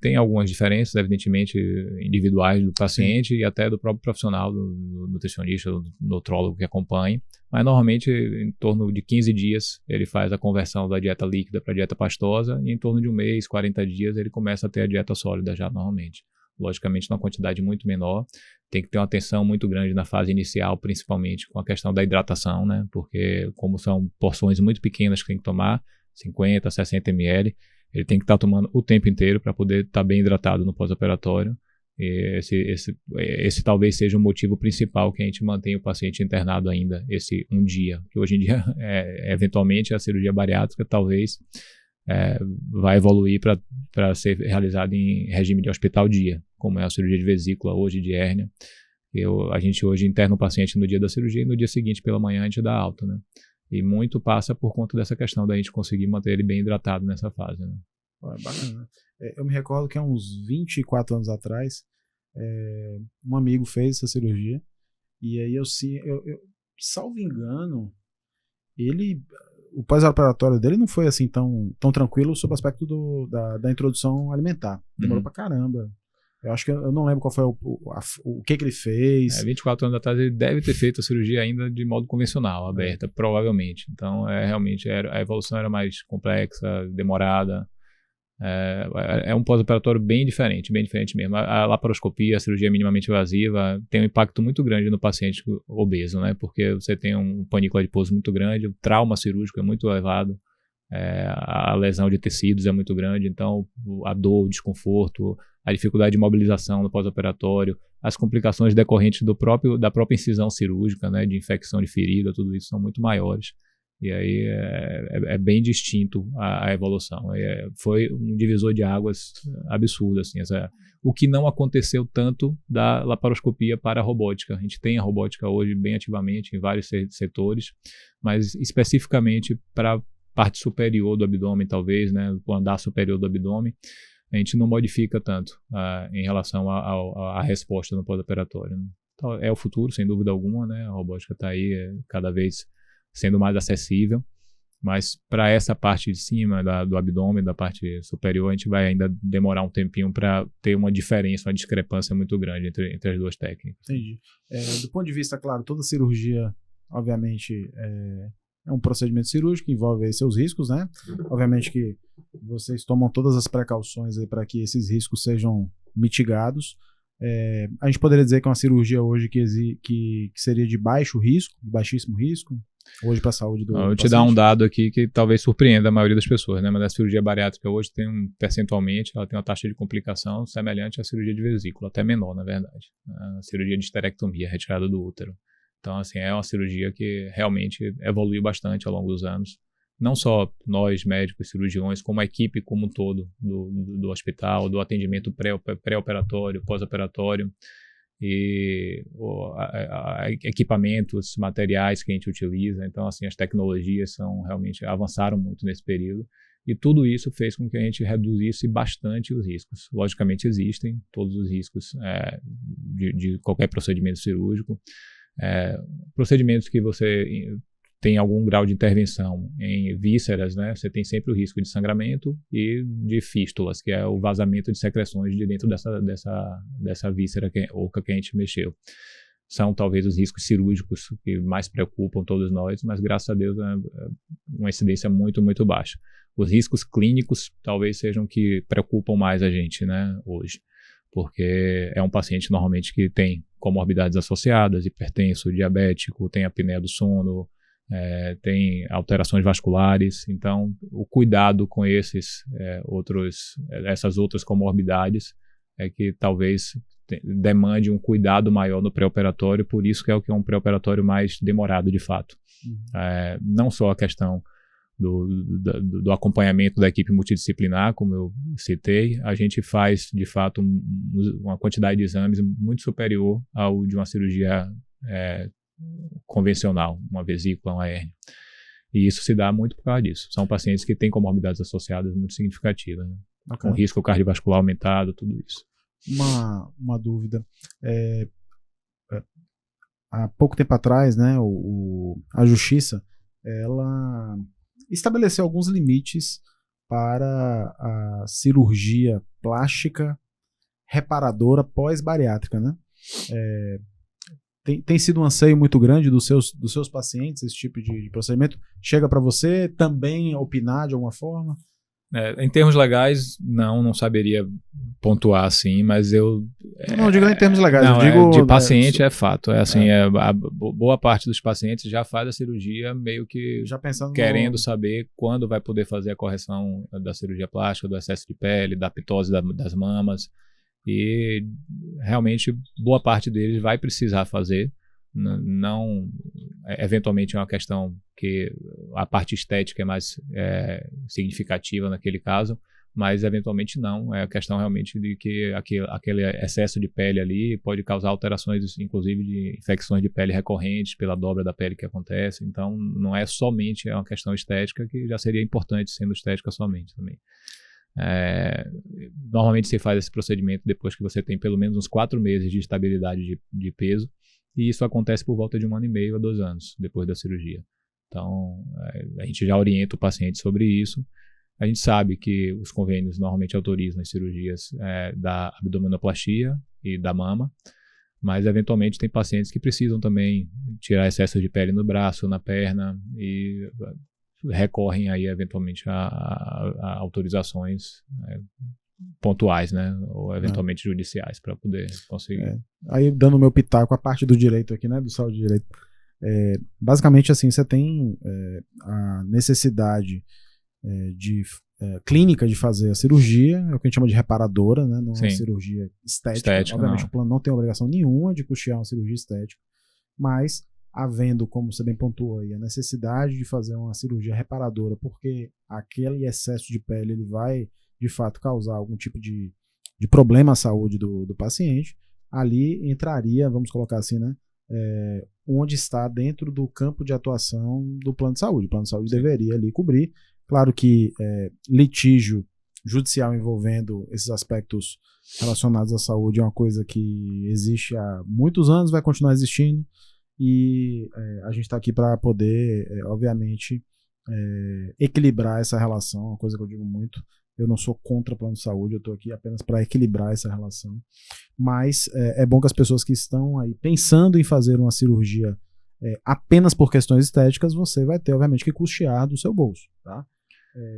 tem algumas diferenças, evidentemente, individuais do paciente e até do próprio profissional, do nutricionista, do nutrólogo que acompanha, mas normalmente em torno de 15 dias ele faz a conversão da dieta líquida para a dieta pastosa e em torno de 1 mês, 40 dias ele começa a ter a dieta sólida já normalmente. Logicamente numa quantidade muito menor, tem que ter uma atenção muito grande na fase inicial, principalmente com a questão da hidratação, né? Porque como são porções muito pequenas que tem que tomar, 50, 60 ml, ele tem que estar tomando o tempo inteiro para poder estar bem hidratado no pós-operatório. Esse talvez seja o motivo principal que a gente mantém o paciente internado ainda, esse um dia, que hoje em dia, eventualmente, a cirurgia bariátrica talvez vai evoluir para ser realizada em regime de hospital dia, como é a cirurgia de vesícula hoje, de hérnia. A gente hoje interna o paciente no dia da cirurgia e no dia seguinte, pela manhã, a gente dá alta, né? E muito passa por conta dessa questão da gente conseguir manter ele bem hidratado nessa fase, né? Bacana. Eu me recordo que há uns 24 anos atrás, um amigo fez essa cirurgia, e aí eu salvo engano, o pós-operatório dele não foi assim tão tranquilo sob o aspecto da introdução alimentar. Demorou pra caramba. Eu acho que eu não lembro qual foi o que ele fez. 24 anos atrás ele deve ter feito a cirurgia ainda de modo convencional, aberta, provavelmente. Então, realmente, a evolução era mais complexa, demorada. É um pós-operatório bem diferente mesmo. A laparoscopia, a cirurgia minimamente invasiva, tem um impacto muito grande no paciente obeso, né? Porque você tem um pânico adiposo muito grande, o trauma cirúrgico é muito elevado, a lesão de tecidos é muito grande, então a dor, o desconforto, a dificuldade de mobilização no pós-operatório, as complicações decorrentes da própria incisão cirúrgica, né? De infecção de ferida, tudo isso são muito maiores. E aí é bem distinto a evolução. Foi um divisor de águas absurdo, assim, o que não aconteceu tanto da laparoscopia para a robótica. A gente tem a robótica hoje bem ativamente em vários setores, mas especificamente para a parte superior do abdômen, talvez, né, o andar superior do abdômen, a gente não modifica tanto em relação à resposta no pós-operatório, né? Então, é o futuro, sem dúvida alguma, né? A robótica está aí cada vez sendo mais acessível, mas para essa parte de cima do abdômen, da parte superior, a gente vai ainda demorar um tempinho para ter uma diferença, uma discrepância muito grande entre as duas técnicas. Entendi. Do ponto de vista, claro, toda cirurgia, obviamente, é um procedimento cirúrgico que envolve aí seus riscos, né? Obviamente que vocês tomam todas as precauções aí para que esses riscos sejam mitigados. A gente poderia dizer que é uma cirurgia hoje que seria de baixo risco, de baixíssimo risco, hoje para a saúde do paciente? Eu vou te dar um dado aqui que talvez surpreenda a maioria das pessoas, né? Mas a cirurgia bariátrica hoje tem percentualmente, ela tem uma taxa de complicação semelhante à cirurgia de vesícula, até menor, na verdade. A cirurgia de esterectomia, retirada do útero. Então, assim, é uma cirurgia que realmente evoluiu bastante ao longo dos anos. não só nós, médicos, cirurgiões, como a equipe como um todo do hospital, do atendimento pré-operatório, pós-operatório, e equipamentos, materiais que a gente utiliza. Então, assim, as tecnologias realmente avançaram muito nesse período, e tudo isso fez com que a gente reduzisse bastante os riscos. Logicamente existem todos os riscos de qualquer procedimento cirúrgico, procedimentos que você tem algum grau de intervenção em vísceras, né? Você tem sempre o risco de sangramento e de fístulas, que é o vazamento de secreções de dentro dessa víscera oca que a gente mexeu. São talvez os riscos cirúrgicos que mais preocupam todos nós, mas graças a Deus é uma incidência muito, muito baixa. Os riscos clínicos talvez sejam que preocupam mais a gente, né, hoje, porque é um paciente normalmente que tem comorbidades associadas, hipertenso, diabético, tem apneia do sono, tem alterações vasculares. Então o cuidado com essas outras comorbidades é que talvez demande um cuidado maior no pré-operatório, por isso que é um pré-operatório mais demorado de fato. Não só a questão do acompanhamento da equipe multidisciplinar, como eu citei, a gente faz de fato uma quantidade de exames muito superior ao de uma cirurgia convencional, uma vesícula, uma hérnia. E isso se dá muito por causa disso. São pacientes que têm comorbidades associadas muito significativas, né? Okay. Com risco cardiovascular aumentado, tudo isso. Uma dúvida. Há pouco tempo atrás, né, a Justiça ela estabeleceu alguns limites para a cirurgia plástica reparadora pós-bariátrica, né? Tem sido um anseio muito grande dos seus pacientes, esse tipo de procedimento? Chega para você também opinar de alguma forma? Em termos legais, não saberia pontuar assim, mas eu... Não digo em termos legais, não, eu digo... De paciente é fato, a boa parte dos pacientes já faz a cirurgia meio que já pensando querendo saber quando vai poder fazer a correção da cirurgia plástica, do excesso de pele, da pitose das mamas, e realmente boa parte deles vai precisar fazer. Não, eventualmente é uma questão que a parte estética é mais significativa naquele caso, mas eventualmente não, é a questão realmente de que aquele excesso de pele ali pode causar alterações, inclusive de infecções de pele recorrentes pela dobra da pele que acontece. Então não é somente uma questão estética, que já seria importante sendo estética somente também. Normalmente se faz esse procedimento depois que você tem pelo menos uns 4 meses de estabilidade de peso, e isso acontece por volta de 1 ano e meio a 2 anos depois da cirurgia. Então a gente já orienta o paciente sobre isso. A gente sabe que os convênios normalmente autorizam as cirurgias da abdominoplastia e da mama, mas eventualmente tem pacientes que precisam também tirar excesso de pele no braço, na perna, e recorrem aí eventualmente a autorizações pontuais, né, ou eventualmente judiciais, para poder conseguir. Aí dando o meu pitaco, a parte do direito aqui, né, do saúde e direito, basicamente assim, você tem a necessidade clínica de fazer a cirurgia, é o que a gente chama de reparadora, né, não é uma cirurgia estética. Obviamente o plano não tem obrigação nenhuma de custear uma cirurgia estética, mas havendo, como você bem pontuou aí, a necessidade de fazer uma cirurgia reparadora, porque aquele excesso de pele ele vai, de fato, causar algum tipo de problema à saúde do paciente, ali entraria, vamos colocar assim, né, onde está dentro do campo de atuação do plano de saúde. O plano de saúde deveria ali cobrir. Claro que litígio judicial envolvendo esses aspectos relacionados à saúde é uma coisa que existe há muitos anos, vai continuar existindo, e a gente está aqui para poder, obviamente, equilibrar essa relação, uma coisa que eu digo muito. Eu não sou contra plano de saúde, eu estou aqui apenas para equilibrar essa relação. Mas é bom que as pessoas que estão aí pensando em fazer uma cirurgia apenas por questões estéticas, você vai ter, obviamente, que custear do seu bolso, tá?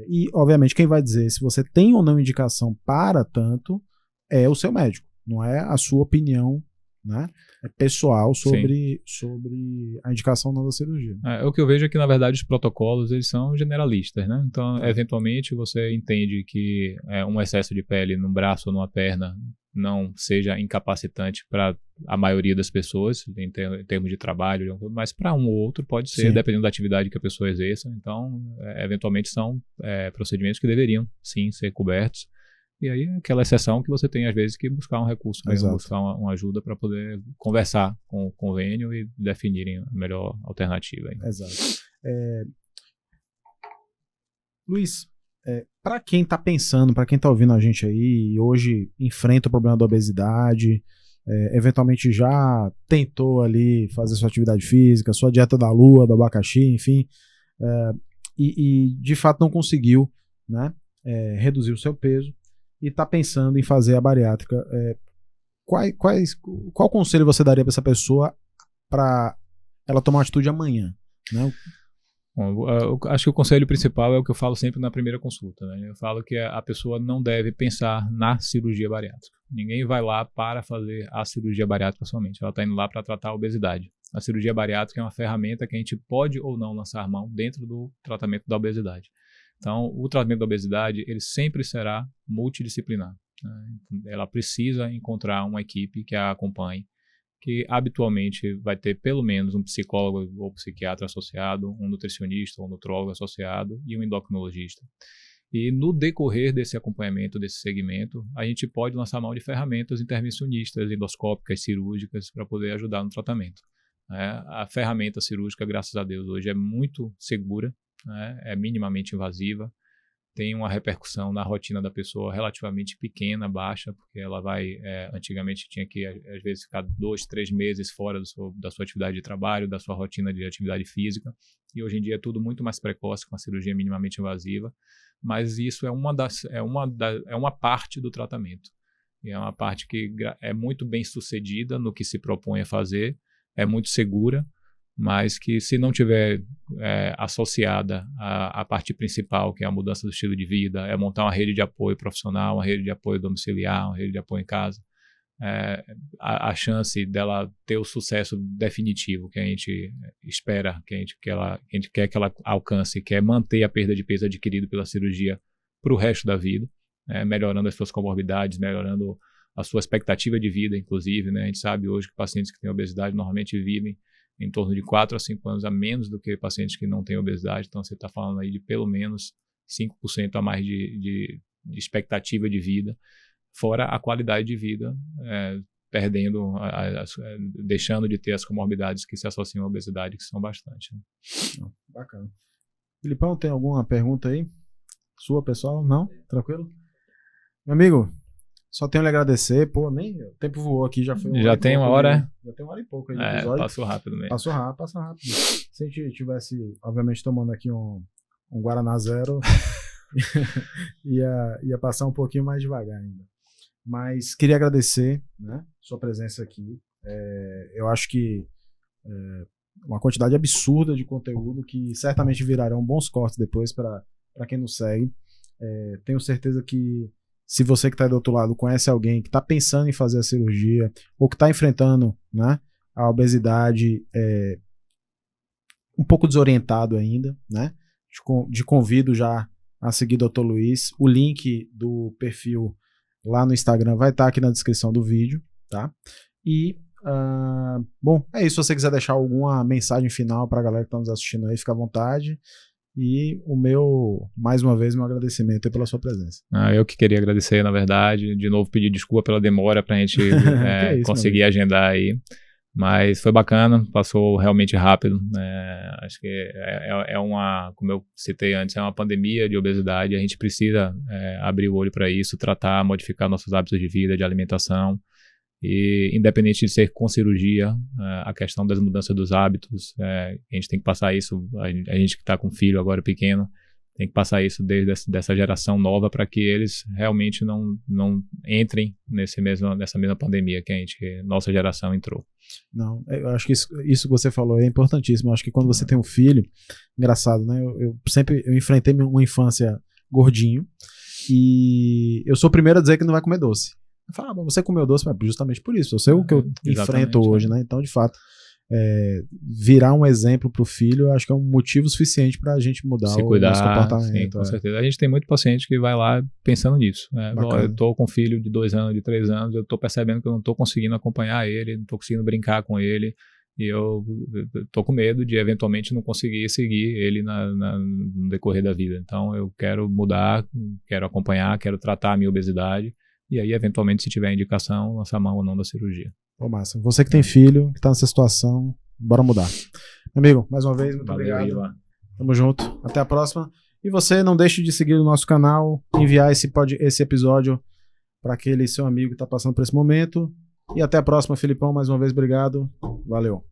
E, obviamente, quem vai dizer se você tem ou não indicação para tanto é o seu médico, não é a sua opinião, né, pessoal sobre a indicação da cirurgia. O que eu vejo é que, na verdade, os protocolos eles são generalistas, né? Então, eventualmente, você entende que um excesso de pele num braço ou numa perna não seja incapacitante para a maioria das pessoas, em termos de trabalho, mas para um ou outro pode ser, Sim. dependendo da atividade que a pessoa exerça. Então, eventualmente são procedimentos que deveriam, sim, ser cobertos. E aí, aquela exceção que você tem, às vezes, que buscar um recurso mesmo, Exato. buscar uma ajuda para poder conversar com o convênio e definirem a melhor alternativa. Aí. Exato. Luiz, para quem está pensando, para quem está ouvindo a gente aí e hoje enfrenta o problema da obesidade, eventualmente já tentou ali fazer sua atividade física, sua dieta da lua, do abacaxi, enfim, e de fato não conseguiu, né, reduzir o seu peso e está pensando em fazer a bariátrica, qual conselho você daria para essa pessoa para ela tomar uma atitude amanhã, né? Bom, eu acho que o conselho principal é o que eu falo sempre na primeira consulta, né? Eu falo que a pessoa não deve pensar na cirurgia bariátrica. Ninguém vai lá para fazer a cirurgia bariátrica somente. Ela está indo lá para tratar a obesidade. A cirurgia bariátrica é uma ferramenta que a gente pode ou não lançar mão dentro do tratamento da obesidade. Então, o tratamento da obesidade, ele sempre será multidisciplinar, né? Ela precisa encontrar uma equipe que a acompanhe, que habitualmente vai ter pelo menos um psicólogo ou psiquiatra associado, um nutricionista ou nutrólogo associado e um endocrinologista. E no decorrer desse acompanhamento, desse segmento, a gente pode lançar mão de ferramentas intervencionistas, endoscópicas, cirúrgicas, para poder ajudar no tratamento. A ferramenta cirúrgica, graças a Deus, hoje é muito segura, é minimamente invasiva, tem uma repercussão na rotina da pessoa relativamente pequena, baixa, porque ela vai, antigamente tinha que às vezes ficar 2, 3 meses fora da sua atividade de trabalho, da sua rotina de atividade física, e hoje em dia é tudo muito mais precoce, com a cirurgia minimamente invasiva, mas isso é uma parte do tratamento, e é uma parte que é muito bem sucedida no que se propõe a fazer, é muito segura, mas que se não tiver associada à parte principal, que é a mudança do estilo de vida, é montar uma rede de apoio profissional, uma rede de apoio domiciliar, uma rede de apoio em casa, a chance dela ter o sucesso definitivo que a gente espera, que a gente quer que ela alcance, que é manter a perda de peso adquirido pela cirurgia para o resto da vida, melhorando as suas comorbidades, melhorando a sua expectativa de vida, inclusive, né? A gente sabe hoje que pacientes que têm obesidade normalmente vivem em torno de 4 a 5 anos a menos do que pacientes que não têm obesidade. Então, você está falando aí de pelo menos 5% a mais de expectativa de vida, fora a qualidade de vida, perdendo, deixando de ter as comorbidades que se associam à obesidade, que são bastante. Né? Bacana. Filipão, tem alguma pergunta aí? Sua, pessoal? Não? Tranquilo? Meu amigo, só tenho a lhe agradecer, pô, nem o tempo voou aqui, já foi Já tem uma hora? Já tem 1h e pouco aí no episódio. Passou rápido mesmo. Passou rápido. Se a gente tivesse, obviamente, tomando aqui um Guaraná Zero, ia passar um pouquinho mais devagar ainda. Mas queria agradecer, né, sua presença aqui. Eu acho que uma quantidade absurda de conteúdo que certamente virarão bons cortes depois para quem nos segue. Tenho certeza que se você que está do outro lado conhece alguém que está pensando em fazer a cirurgia ou que está enfrentando, né, a obesidade um pouco desorientado ainda, né, te convido já a seguir Dr. Luiz. O link do perfil lá no Instagram vai estar aqui na descrição do vídeo, tá? E, bom, é isso. Se você quiser deixar alguma mensagem final para a galera que está nos assistindo aí, fica à vontade. E mais uma vez, meu agradecimento aí pela sua presença. Eu que queria agradecer, na verdade. De novo, pedir desculpa pela demora para a gente conseguir agendar aí. Mas foi bacana, passou realmente rápido. Acho que como eu citei antes, é uma pandemia de obesidade. A gente precisa abrir o olho para isso, tratar, modificar nossos hábitos de vida, de alimentação. E independente de ser com cirurgia, a questão das mudanças dos hábitos, a gente tem que passar isso, a gente que está com filho agora pequeno, tem que passar isso desde dessa geração nova para que eles realmente não entrem nessa mesma pandemia que nossa geração entrou. Não, eu acho que isso que você falou é importantíssimo. Eu acho que quando você tem um filho, engraçado, né? Eu enfrentei uma infância gordinho e eu sou o primeiro a dizer que não vai comer doce. Eu falo, você comeu doce, mas justamente por isso. Eu sei o que eu enfrento hoje, né? Então, de fato, virar um exemplo pro filho, eu acho que é um motivo suficiente pra gente mudar Se o cuidar, nosso comportamento. sim, com certeza. A gente tem muito paciente que vai lá pensando nisso. Bacana. Eu tô com um filho de 2 anos, de 3 anos, eu tô percebendo que eu não tô conseguindo acompanhar ele, não tô conseguindo brincar com ele, e eu tô com medo de eventualmente não conseguir seguir ele no decorrer da vida. Então eu quero mudar, quero acompanhar, quero tratar a minha obesidade, e aí eventualmente, se tiver indicação, lançar mão ou não da cirurgia. Pô, massa. Você que tem filho, que tá nessa situação, bora mudar. Meu amigo, mais uma vez, muito Valeu, obrigado. Ivan. Tamo junto. Até a próxima. E você não deixe de seguir o nosso canal, enviar esse episódio para aquele seu amigo que tá passando por esse momento. E até a próxima, Filipão. Mais uma vez, obrigado. Valeu.